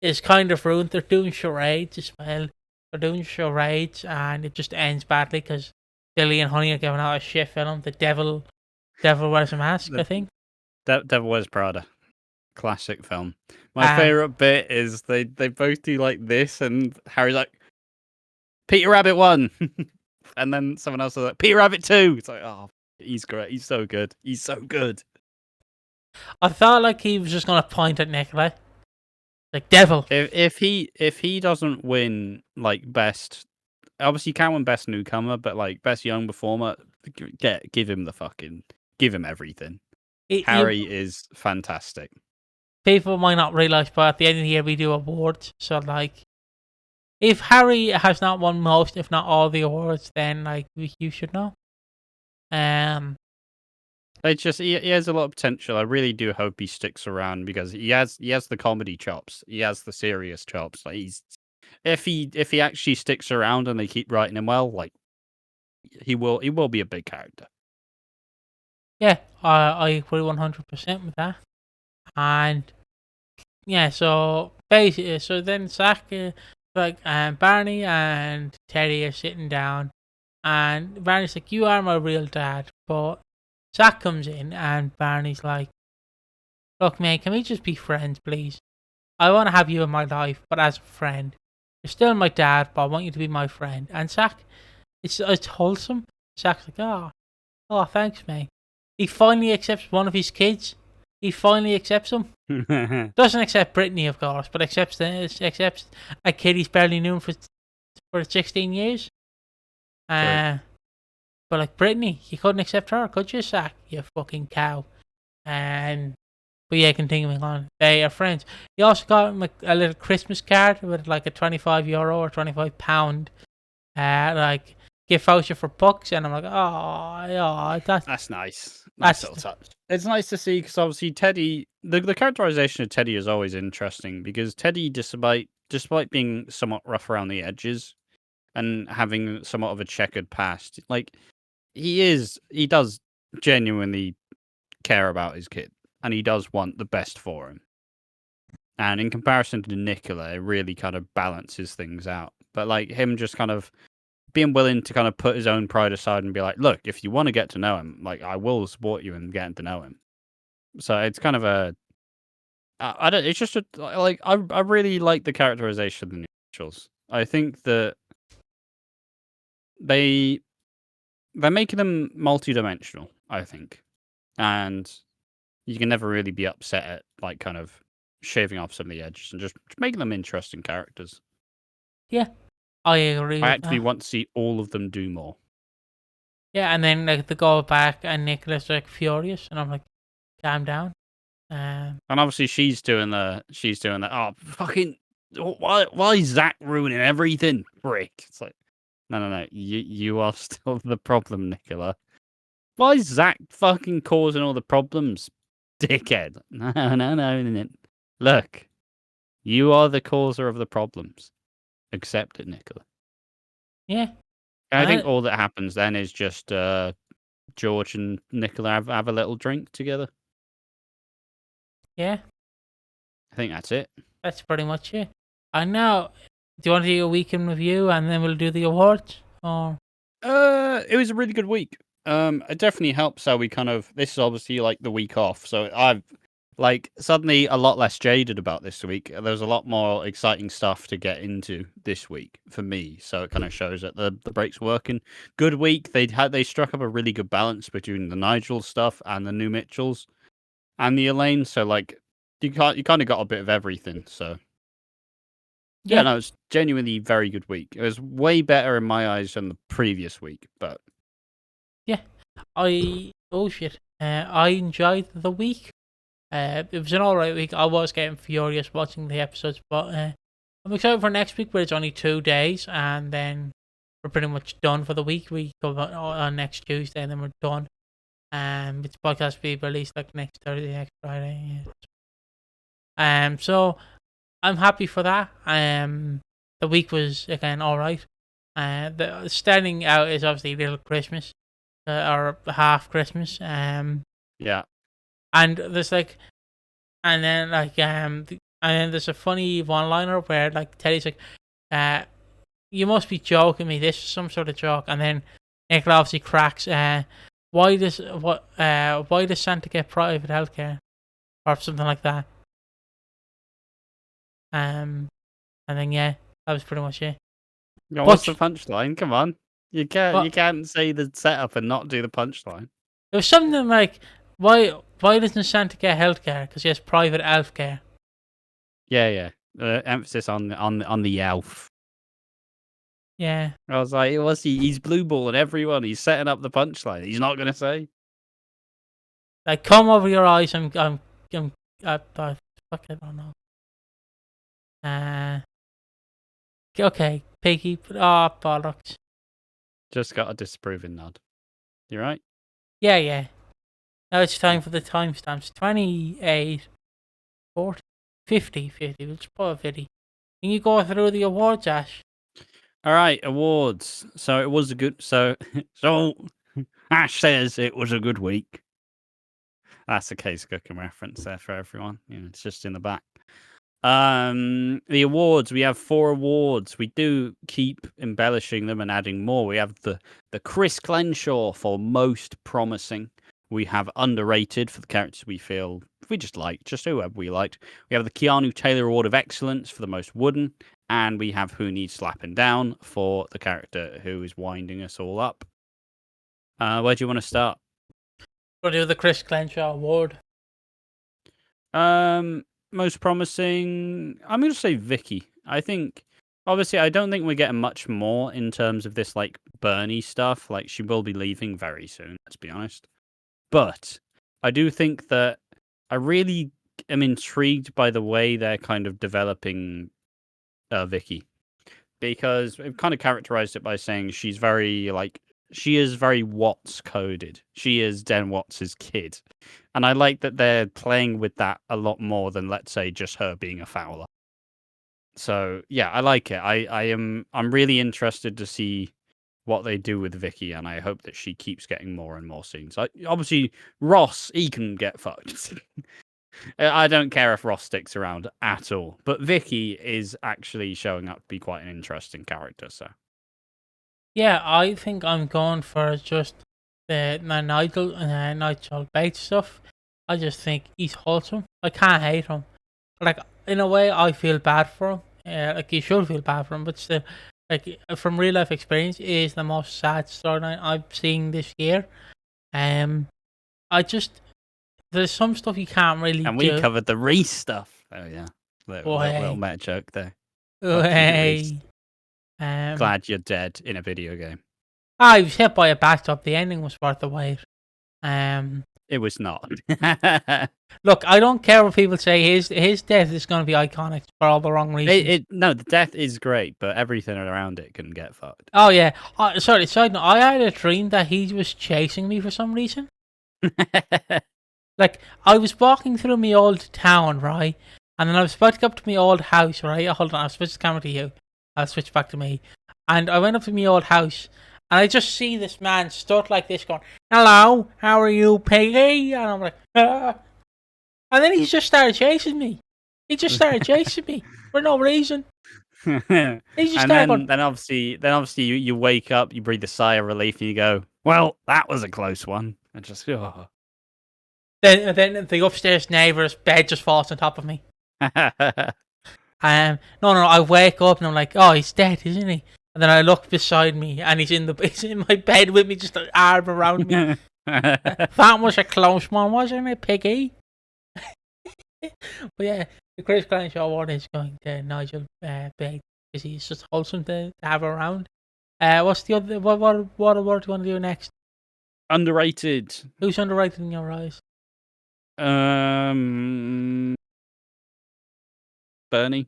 is kind of ruined. They're doing charades as well. They're doing charades, and it just ends badly because Billy and Honey are giving out a shit film. The Devil Wears a Mask, I think. Devil Wears Prada. Classic film. My favourite bit is they both do like this, and Harry's like, Peter Rabbit 1. And then someone else is like, Peter Rabbit 2. It's like, oh, he's great. He's so good. He's so good. I thought like he was just gonna point at Nicola, like devil. If he doesn't win like best, obviously you can't win best newcomer, but like best young performer, give him everything. Harry is fantastic. People might not realize, but at the end of the year we do awards. So like, if Harry has not won most, if not all the awards, then like you should know. It's just he has a lot of potential. I really do hope he sticks around because he has the comedy chops. He has the serious chops. Like if he actually sticks around and they keep writing him well, like he will be a big character. Yeah, I agree 100% with that. And yeah, so basically, so then Zach, Barney and Teddy are sitting down, and Barney's like, "You are my real dad," but Zach comes in, and Barney's like, "Look, mate, can we just be friends, please? I want to have you in my life, but as a friend. You're still my dad, but I want you to be my friend." And Zach, it's wholesome. Zach's like, oh, thanks, mate. He finally accepts one of his kids. He finally accepts him. Doesn't accept Brittany, of course, but accepts a kid he's barely known for 16 years. But like Brittany, you couldn't accept her, could you, Zach? You fucking cow. But But yeah, continuing on, they are friends. He also got him a little Christmas card with like a €25 or £25 like gift voucher for pucks, and I'm like, oh, yeah, That's nice. Nice that's little touch. It's nice to see because obviously Teddy, the characterization of Teddy is always interesting because Teddy, despite being somewhat rough around the edges and having somewhat of a checkered past, like he does genuinely care about his kid and he does want the best for him. And in comparison to Nicola, it really kind of balances things out. But like him just kind of being willing to kind of put his own pride aside and be like, look, if you want to get to know him, like I will support you in getting to know him. So it's kind of I don't, it's just like, I really like the characterization of the neutrals. I think that they're making them multi-dimensional, I think. And you can never really be upset at like kind of shaving off some of the edges and just making them interesting characters. yeah, I agree I with actually that. want to see all of them do more. Yeah, and then like they go back and Nicholas like furious, and I'm like, calm down. And obviously she's doing the oh fucking why is Zach ruining everything? Frick. It's like no. You are still the problem, Nicola. Why is Zach fucking causing all the problems? Dickhead. No. Look, you are the causer of the problems. Accept it, Nicola. Yeah, And I think and all that happens then is just George and Nicola have a little drink together. yeah, I think that's it. that's pretty much it. And now, do you want to do a weekend review and then we'll do the awards? Or It was a really good week. It definitely helps how we kind of. This is obviously like the week off, so I've like suddenly a lot less jaded about this week. There's a lot more exciting stuff to get into this week for me, so it kind of shows that the break's working. Good week. They struck up a really good balance between the Nigel stuff and the new Mitchells and the Elaine. So like you kind of got a bit of everything. So yeah, yeah, no, it's genuinely very good week. It was way better in my eyes than the previous week, but. yeah. I enjoyed the week. It was an alright week. I was getting furious watching the episodes, but I'm excited for next week, where it's only 2 days, and then we're pretty much done for the week. We go on next Tuesday, and then we're done. It's podcast will be released like next Thursday, next Friday. Yeah. So I'm happy for that. The week was again alright. The standing out is obviously Little Christmas, or Half Christmas. Yeah. And there's like, and then like, and then there's a funny one-liner where like Teddy's like, "You must be joking me. This is some sort of joke." And then Nicola obviously cracks. Why does Santa get private healthcare or something like that? And then yeah, that was pretty much it. Yeah, what's the But punchline? Come on. You can't say the setup and not do the punchline. it was something like, why doesn't Santa get healthcare? Because he has private healthcare. Yeah. Emphasis on the elf. Yeah. I was like, he's blue balling everyone. He's setting up the punchline. He's not gonna say. Like, come over your eyes. Fuck, I don't know. Okay, Piggy. Oh, bollocks. Just got a disapproving nod. You right? Yeah. Now it's time for the timestamps. 28, 40, 50. We'll just put a 50. Can you go through the awards, Ash? All right, awards. So it was a good. So Ash says it was a good week. That's a Case Cooking reference there for everyone. It's just in the back. The awards, we have 4 awards. We do keep embellishing them and adding more. We have the Chris Glenshaw for most promising. We have underrated for the characters we feel we just like, just whoever we liked. We have the Keanu Taylor Award of Excellence for the most wooden, and we have Who Needs Slapping Down for the character who is winding us all up. Where do you want to start? We'll do the Chris Glenshaw Award. Most promising, I'm going to say Vicky. I think, obviously, I don't think we're getting much more in terms of this, like, Bernie stuff. Like, she will be leaving very soon, let's be honest. But I do think that I really am intrigued by the way they're kind of developing Vicky, because we've kind of characterized it by saying she is very Watts coded. She is Den Watts' kid, and I like that they're playing with that a lot more than, let's say, just her being a Fowler. So yeah, I like it. I'm really interested to see what they do with Vicky, and I hope that she keeps getting more and more scenes. Obviously, Ross, he can get fucked. I don't care if Ross sticks around at all, but Vicky is actually showing up to be quite an interesting character. So Yeah, I think I'm going for just the Nigel Bates stuff. I just think he's wholesome. I can't hate him. Like, in a way, I feel bad for him. Like, you should feel bad for him, but still, like, from real life experience, it is the most sad storyline I've seen this year. I just, there's some stuff you can't really and do. we covered the Reese stuff. Oh yeah, little meta joke there. Hey. Glad you're dead in a video game. I was hit by a backstop. The ending was worth the wait. It was not. Look, I don't care what people say. His death is going to be iconic for all the wrong reasons. No, the death is great, but everything around it can get fucked. Oh yeah. Sorry. Side note. I had a dream that he was chasing me for some reason. Like, I was walking through my old town, right, and then I was about to go up to my old house, right. Hold on, I'll switch the camera to you. I'll switch back to me, and I went up to my old house. And I just see this man stood like this going, "Hello, how are you, Piggy?" And I'm like, ah. And then he just started chasing me. He just started chasing me for no reason. He just started going, then obviously you wake up, you breathe a sigh of relief, and you go, "Well, that was a close one." And just oh. Then the upstairs neighbour's bed just falls on top of me. No, I wake up and I'm like, "Oh, he's dead, isn't he?" And then I look beside me, and he's in my bed with me, just an arm around me. That was a close one, wasn't it, Piggy? But yeah, the Chris Klein Show award is going to Nigel Bates, because he's just wholesome to have around. What's the other? What award do you want to do next? Underrated. Who's underrated in your eyes? Bernie.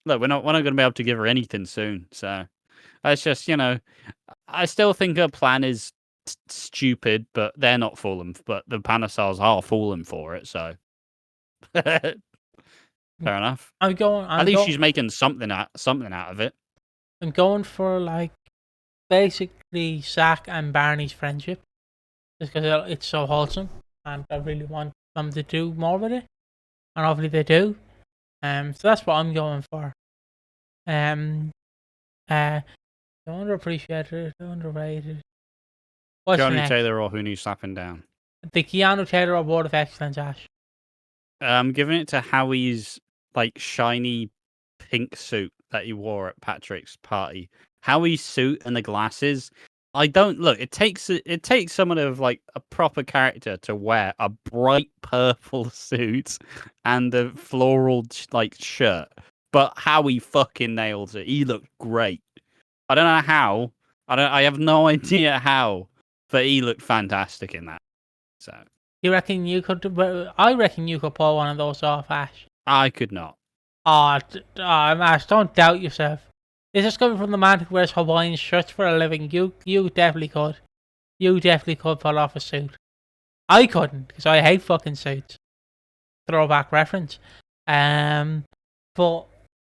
Look, we're not going to be able to give her anything soon, so. It's just, I still think her plan is stupid, but they're not falling. But the Panasars are falling for it, so fair enough. At least she's making something out of it. I'm going for like basically Zach and Barney's friendship, just because it's so wholesome, and I really want them to do more with it, and hopefully they do. So that's what I'm going for. The underappreciated, the underrated. What's Keanu Taylor or who needs slapping down? The Keanu Taylor Award of Excellence, Ash. I'm giving it to Howie's like shiny pink suit that he wore at Patrick's party. Howie's suit and the glasses. I don't look. It takes someone of like a proper character to wear a bright purple suit and a floral like shirt. But Howie fucking nails it. He looked great. I don't know how. I have no idea how, but he looked fantastic in that. So you reckon you could? I reckon you could pull one of those off, Ash. I could not. Ash, don't doubt yourself. This is coming from the man who wears Hawaiian shirts for a living. You definitely could. You definitely could pull off a suit. I couldn't, because I hate fucking suits. Throwback reference. But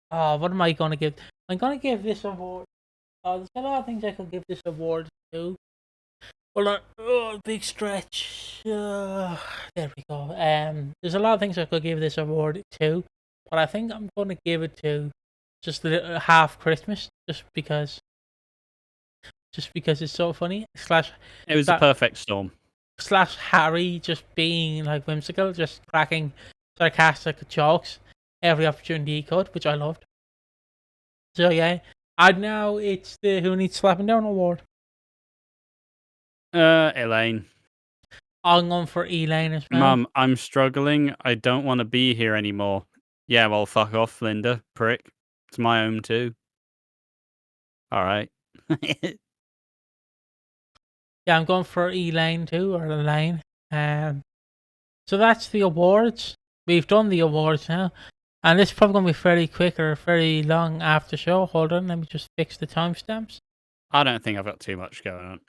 what am I going to give? I'm going to give this award. There's a lot of things I could give this award to. Well, big stretch. There we go. There's a lot of things I could give this award to, but I think I'm going to give it to just the half Christmas, just because it's so funny. It was a perfect storm. / Harry just being like whimsical, just cracking sarcastic jokes every opportunity he could, which I loved. So yeah. And now it's the Who Needs Slapping Down award. Elaine. I'm going for Elaina as well. Mum, I'm struggling. I don't want to be here anymore. Yeah, well, fuck off, Linda, prick. It's my home too. All right. Yeah, I'm going for Elaine too, or Elaine. So that's the awards. we've done the awards now, and this is probably gonna be fairly quick or fairly long after show. Hold on, let me just fix the timestamps. I don't think I've got too much going on.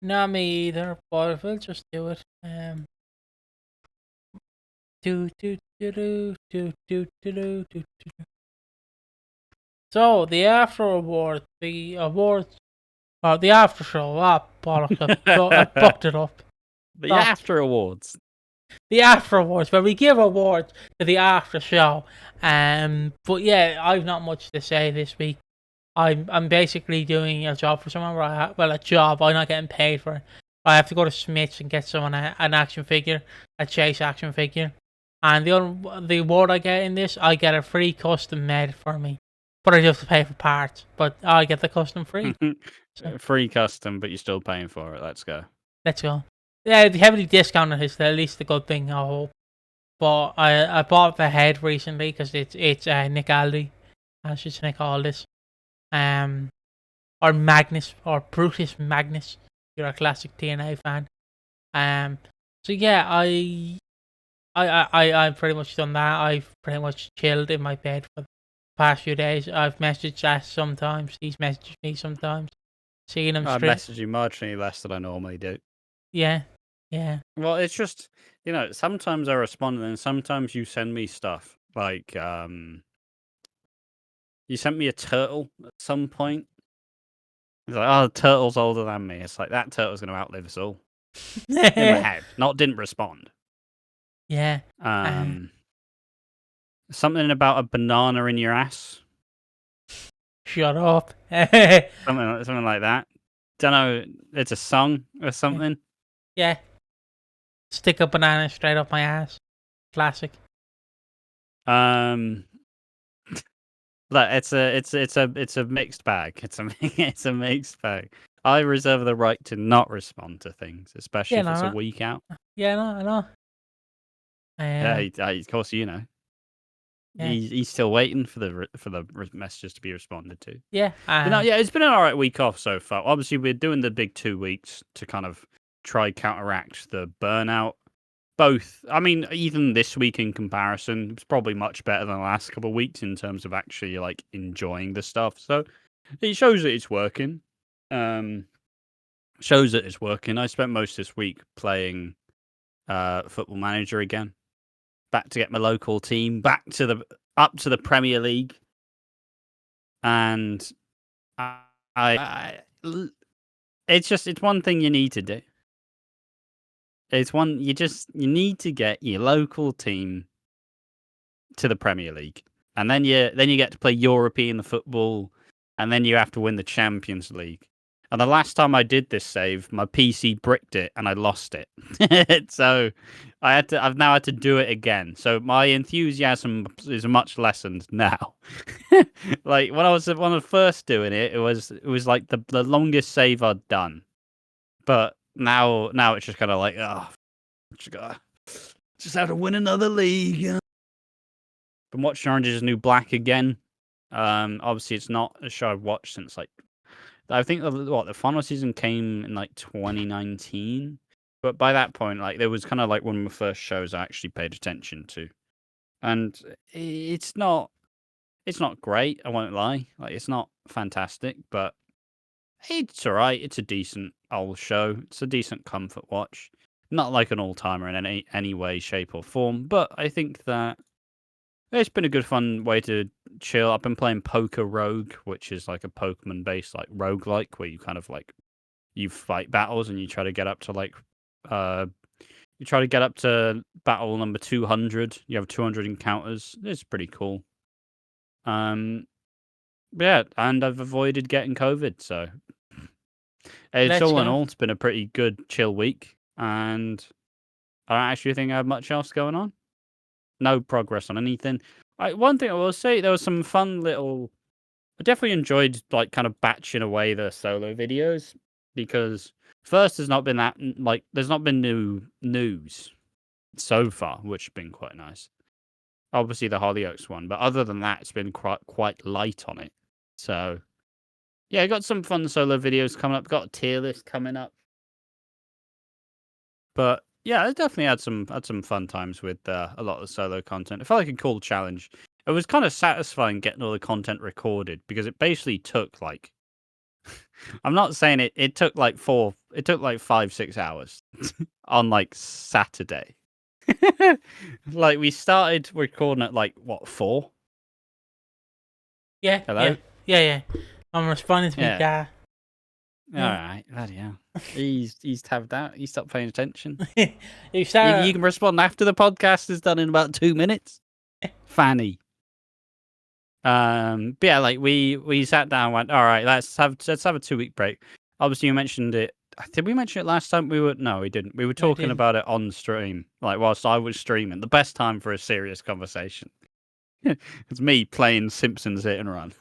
Not me either, but we'll just do it. Do do do do do do do do do. So the after award, the awards, or the after show. Ah, bollocks! I fucked it up. The Stop. after awards. The after awards, where we give awards to the after show. But yeah, I've not much to say this week. I'm basically doing a job for someone a job. I'm not getting paid for it. I have to go to Smith's and get someone an action figure, a Chase action figure. And the award I get in this, I get a free custom made for me. But I do have to pay for parts. But I get the custom free. So, Free custom, but you're still paying for it. Let's go. let's go. Yeah, the heavily discounted is at least a good thing, I hope. But I bought the head recently because it's Nick Aldi. That's just Nick Aldis. Or Magnus, or Brutus Magnus. You're a classic TNA fan. So yeah, I've pretty much done that. I've pretty much chilled in my bed for the past few days. I've messaged Ash sometimes. He's messaged me sometimes. Seeing him I straight. message you marginally less than I normally do. Yeah. Well, it's just, sometimes I respond and sometimes you send me stuff. Like, you sent me a turtle at some point. It's like, oh, the turtle's older than me. It's like, that turtle's going to outlive us all. In my head. Didn't respond. Yeah. Something about a banana in your ass. Shut up. Something like that. Don't know. It's a song or something. Yeah. Stick a banana straight up my ass. Classic. Look, it's a mixed bag. It's a mixed bag. I reserve the right to not respond to things, especially if it's a week out. Yeah, I know. Of course, Yeah. he's still waiting for the messages to be responded to. Yeah. It's been an alright week off so far. Obviously, we're doing the big 2 weeks to kind of try counteract the burnout. Both, I mean, even this week in comparison, it's probably much better than the last couple of weeks in terms of actually like enjoying the stuff. So it shows that it's working. Shows that it's working. I spent most this week playing Football Manager again. Back to get my local team up to the Premier League, and it's one thing you need to do. You need to get your local team to the Premier League, and then you get to play European football, and then you have to win the Champions League. And the last time I did this save, my PC bricked it and I lost it. So I've now had to do it again. So my enthusiasm is much lessened now. Like when I was first doing it, it was like the longest save I'd done. But now it's just kind of like, oh, just have to win another league. Been watching Orange Is the New Black again. Obviously it's not a show I've watched since like, I think the final season came in like 2019, but by that point, like there was kind of like one of the first shows I actually paid attention to, and it's not great. I won't lie, like it's not fantastic, but it's alright. It's a decent old show. It's a decent comfort watch. Not like an all timer in any way, shape, or form, but I think that it's been a good fun way to chill. I've been playing Poker Rogue, which is like a Pokemon-based like roguelike where you kind of like you fight battles and you try to get up to like battle number 200. You have 200 encounters. It's pretty cool. Yeah, and I've avoided getting COVID, so it's all in all, it's been a pretty good chill week, and I don't actually think I have much else going on. No progress on anything. One thing I will say, there was some fun little. I definitely enjoyed like kind of batching away the solo videos because first there's not been new news so far, which has been quite nice. Obviously the Hollyoaks one, but other than that, it's been quite light on it. So yeah, I got some fun solo videos coming up. Got a tier list coming up. But Yeah, I definitely had some fun times with a lot of the solo content. It felt like a cool challenge. It was kind of satisfying getting all the content recorded because it basically took like I'm not saying it took like 5-6 hours on like Saturday. Like we started recording at like what 4? Yeah, Hello? yeah. I'm responding to me, Yeah. dad. All right, bloody hell. He's tabbed out. He stopped paying attention. You You start. can respond after the podcast is done in about 2 minutes. Fanny. But yeah, like we sat down and went, all right, let's have a 2-week break. Obviously, you mentioned it. Did we mention it last time? No, we didn't. We were I talking didn't. about it on stream, like whilst I was streaming. The best time for a serious conversation. It's me playing Simpsons Hit and Run.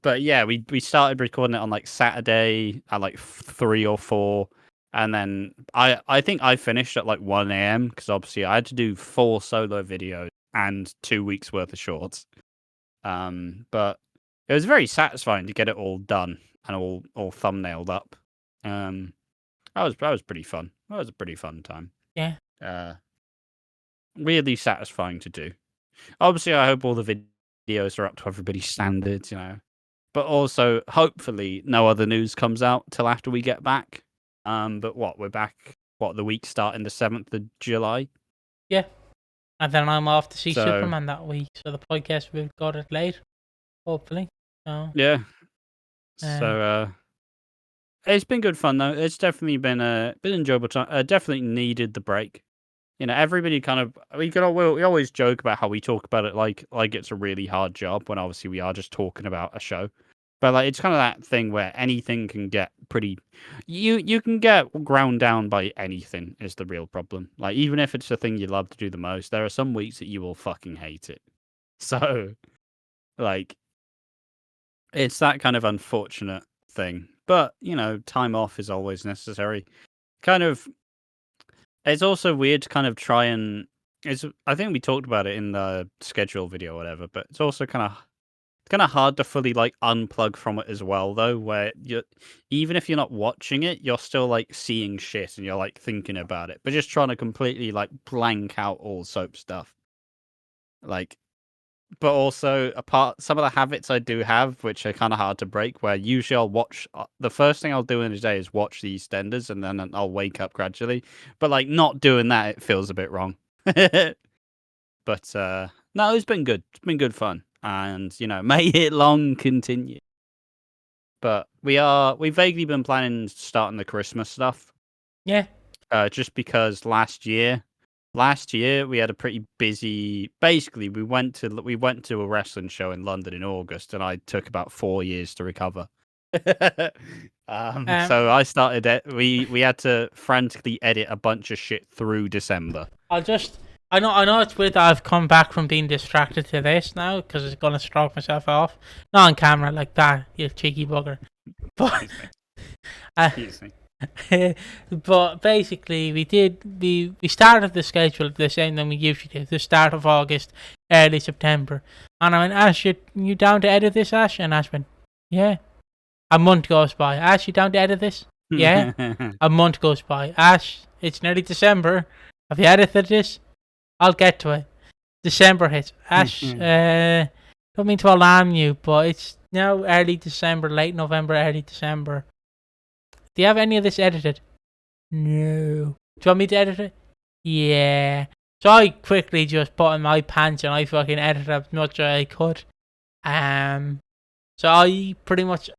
But yeah, we started recording it on like Saturday at like 3 or 4, and then I think I finished at like 1 a.m. because obviously I had to do 4 solo videos and 2 weeks worth of shorts. But it was very satisfying to get it all done and all thumbnailed up. That was pretty fun. That was a pretty fun time. Yeah. Really satisfying to do. Obviously, I hope all the videos are up to everybody's standards, you know. But also, hopefully, no other news comes out till after we get back. But we're back. The week starting the 7th of July. Yeah. And then I'm off to see So, Superman that week, so the podcast we've got it late, hopefully. So, yeah. So it's been good fun though. It's definitely been enjoyable time. Definitely needed the break. You know, everybody kind of we always joke about how we talk about it like it's a really hard job when obviously we are just talking about a show. But like it's kind of that thing where anything can get pretty you can get ground down by anything is the real problem. Like even if it's the thing you love to do the most, there are some weeks that you will fucking hate it. So like it's that kind of unfortunate thing. But, you know, time off is always necessary. Kind of it's also weird to kind of try and I think we talked about it in the schedule video or whatever, but it's also kind of hard to fully like unplug from it as well though, where you even if you're not watching it, you're still like seeing shit and you're like thinking about it, but just trying to completely like blank out all soap stuff. Like but also some of the habits I do have, which are kind of hard to break, where usually I'll watch the first thing I'll do in a day is watch the EastEnders, and then I'll wake up gradually. But like not doing that, it feels a bit wrong. But no, it's been good. It's been good fun, and you know, may it long continue. But we've vaguely been planning starting the Christmas stuff. yeah. Just because last year we had a pretty busy. Basically, we went to a wrestling show in London in August, and I took about 4 years to recover. So I started. We had to frantically edit a bunch of shit through December. I know it's weird that I've come back from being distracted to this now because it's gonna stroke myself off. Not on camera like that, you cheeky bugger. But Excuse me. but basically we started the schedule the same than we usually do, the start of August, early September. And I went, Ash, you down to edit this, Ash? And Ash went, yeah. A month goes by. Ash, you down to edit this? Yeah. A month goes by. Ash, it's nearly December. Have you edited this? I'll get to it. December hits. Ash, don't mean to alarm you, but it's now early December, late November, early December. Do you have any of this edited? No. Do you want me to edit it? Yeah. So I quickly just put in my pants and I fucking edited as much as I could. So I pretty much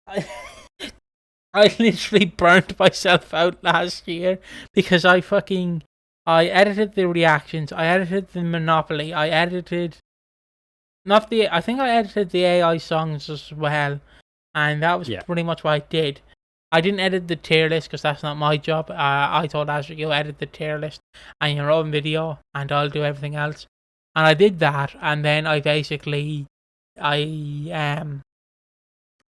I literally burnt myself out last year because I edited the reactions, I edited the Monopoly, I edited I think I edited the AI songs as well, and that was pretty much what I did. I didn't edit the tier list because that's not my job. I told Azure, you edit the tier list and your own video, and I'll do everything else. And I did that, and then I basically, I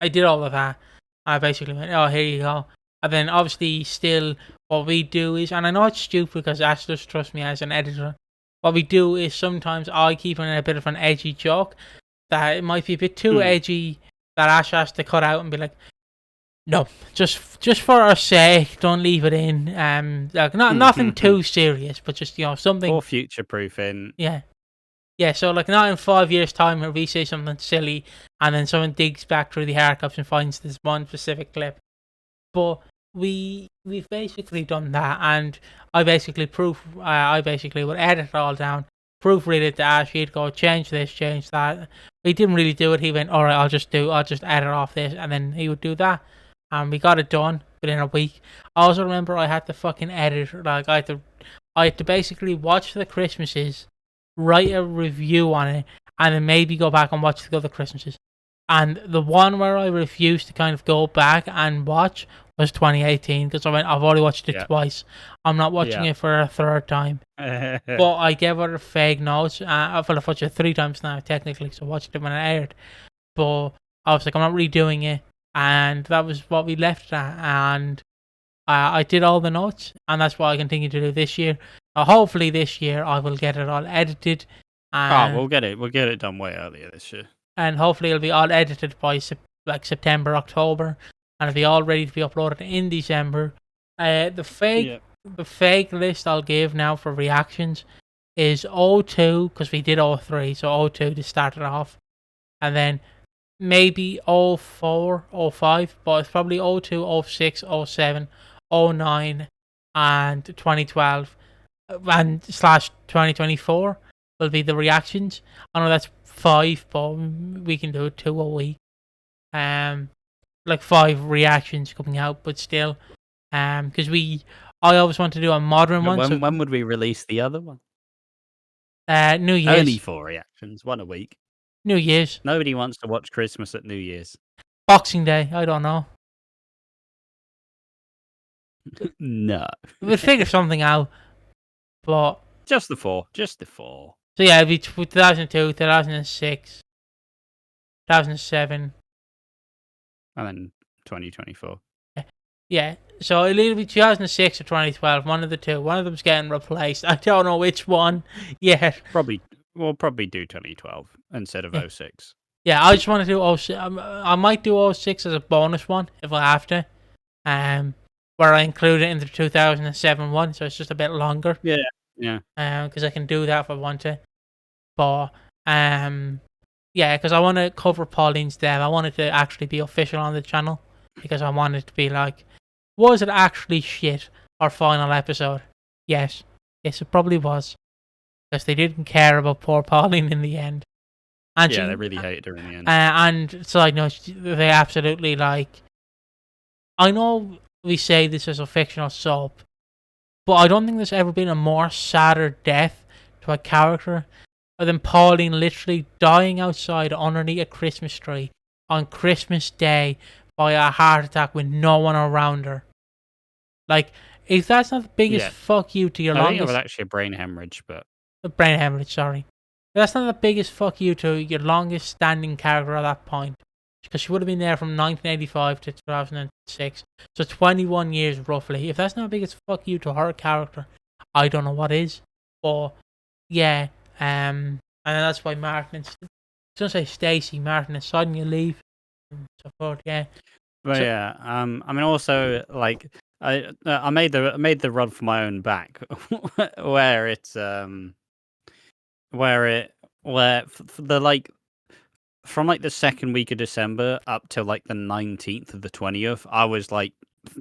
did all of that. I basically went, oh, here you go. And then obviously still what we do is, and I know it's stupid because Ash does trust me as an editor, what we do is sometimes I keep in a bit of an edgy joke that it might be a bit too edgy that Ash has to cut out and be like, No, just for our sake, don't leave it in. Like nothing too serious, but just something. For future proofing. Yeah, yeah. So like not in 5 years' time where we say something silly and then someone digs back through the archives and finds this one specific clip. But we've basically done that, and I basically would edit it all down, proofread it to Ash. He'd go change this, change that. He didn't really do it. He went, all right, I'll just edit off this, and then he would do that, and we got it done within a week. I also remember I had to fucking edit, like I had to basically watch the Christmases, write a review on it, and then maybe go back and watch the other Christmases. And the one where I refused to kind of go back and watch was 2018 because I've already watched it twice. I'm not watching it for a third time. But I gave her fake notes. I've watched it 3 times now, technically, so I watched it when it aired. But I was like, I'm not redoing it. And that was what we left it at. And I did all the notes, and that's what I continue to do this year. Hopefully this year I will get it all edited. We'll get it done way earlier this year. And hopefully it'll be all edited by September, October, and it'll be all ready to be uploaded in December. The fake list I'll give now for reactions is 02, because we did 03, so 02 to start it off, and then maybe 04, 05, but it's probably 02, 06, 07, 09, and 2012, and /2024 will be the reactions. I know that's 5, but we can do 2 a week. Like 5 reactions coming out, but still, because I always want to do a modern one. When would we release the other one? New Year's. Only 4 reactions, 1 a week. New Year's. Nobody wants to watch Christmas at New Year's. Boxing Day. I don't know. No. We'll figure something out, but just the 4. So yeah, it'll be 2002, 2006, 2007. And then 2024. Yeah, so it'll either be 2006 or 2012, one of the two. One of them's getting replaced. I don't know which one yet. We'll probably do 2012 instead of 06. Yeah, I just want to do 06. I might do 06 as a bonus one if I have to. Where I include it in the 2007 one, so it's just a bit longer. Yeah. Because I can do that if I want to. But because I want to cover Pauline's death. I want it to actually be official on the channel because I want it to be like, was it actually shit, our final episode? Yes, it probably was, because they didn't care about poor Pauline in the end. And they really hated her in the end. And so I know they absolutely like. I know we say this as a fictional soap, but I don't think there's ever been a more sadder death to a character than Pauline literally dying outside underneath a Christmas tree on Christmas Day by a heart attack with no one around her. Like, if that's not the biggest fuck you to your longest... I think it was actually a brain hemorrhage, but... A brain hemorrhage, sorry. If that's not the biggest fuck you to your longest standing character at that point, because she would have been there from 1985 to 2006, so 21 years roughly. If that's not the biggest fuck you to her character, I don't know what is. But, yeah... and that's why Martin and don't say Stacey, Martin and suddenly leave and so forth. Yeah, but I mean, also like I made the run for my own back, where the like from like the second week of December up till like the 19th of the 20th, I was like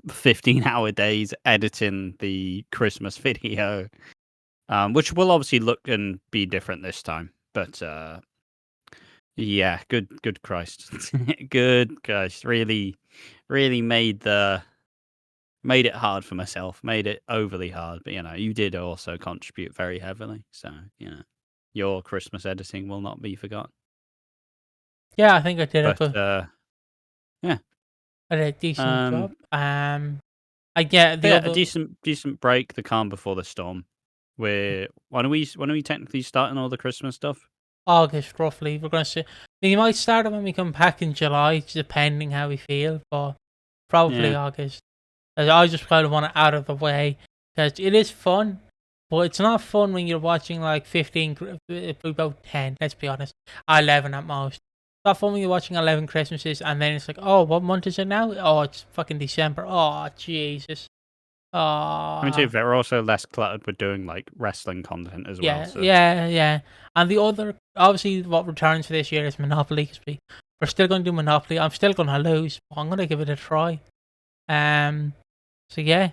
15-hour days editing the Christmas video. Which will obviously look and be different this time, but good Christ, good Christ, really made it hard for myself, made it overly hard. But you did also contribute very heavily, so your Christmas editing will not be forgotten. Yeah, I think I did yeah, I did a decent job. I get a decent break, the calm before the storm. When are we technically starting all the Christmas stuff? August, roughly. We're going to see. We might start it when we come back in July, depending how we feel, but probably August. I just kind of want it out of the way, because it is fun, but it's not fun when you're watching like 15, about 10, let's be honest, 11 at most. stop filming, you're watching 11 Christmases, and then it's like, oh, what month is it now? Oh, it's fucking December. Oh, Jesus. I mean, too, Oh, they're also less cluttered with doing like wrestling content as well. yeah, So yeah, yeah. And the other, obviously, what returns for this year is Monopoly, because we're still going to do Monopoly. I'm still going to lose, but I'm going to give it a try. So yeah,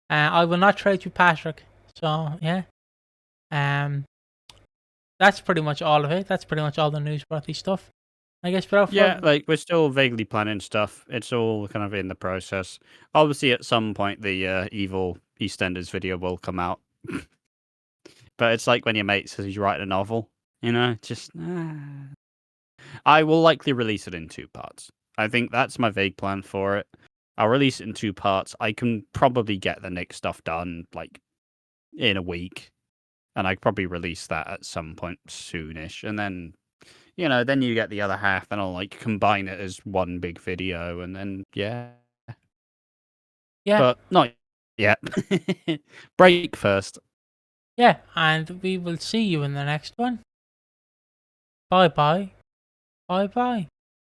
I will not trade you, Patrick. So yeah, um, that's pretty much all of it. That's pretty much all the newsworthy stuff. I guess without yeah, further, like we're still vaguely planning stuff. It's all kind of in the process. Obviously, at some point, the evil EastEnders video will come out. But it's like when your mate says he's writing a novel. Just I will likely release it in 2 parts. I think that's my vague plan for it. I'll release it in 2 parts. I can probably get the Nick stuff done like in a week, and I probably release that at some point soonish, and then then you get the other half, and I'll like combine it as one big video, and then yeah, yeah, but not yet. Break first. yeah, and we will see you in the next one. Bye bye, bye bye.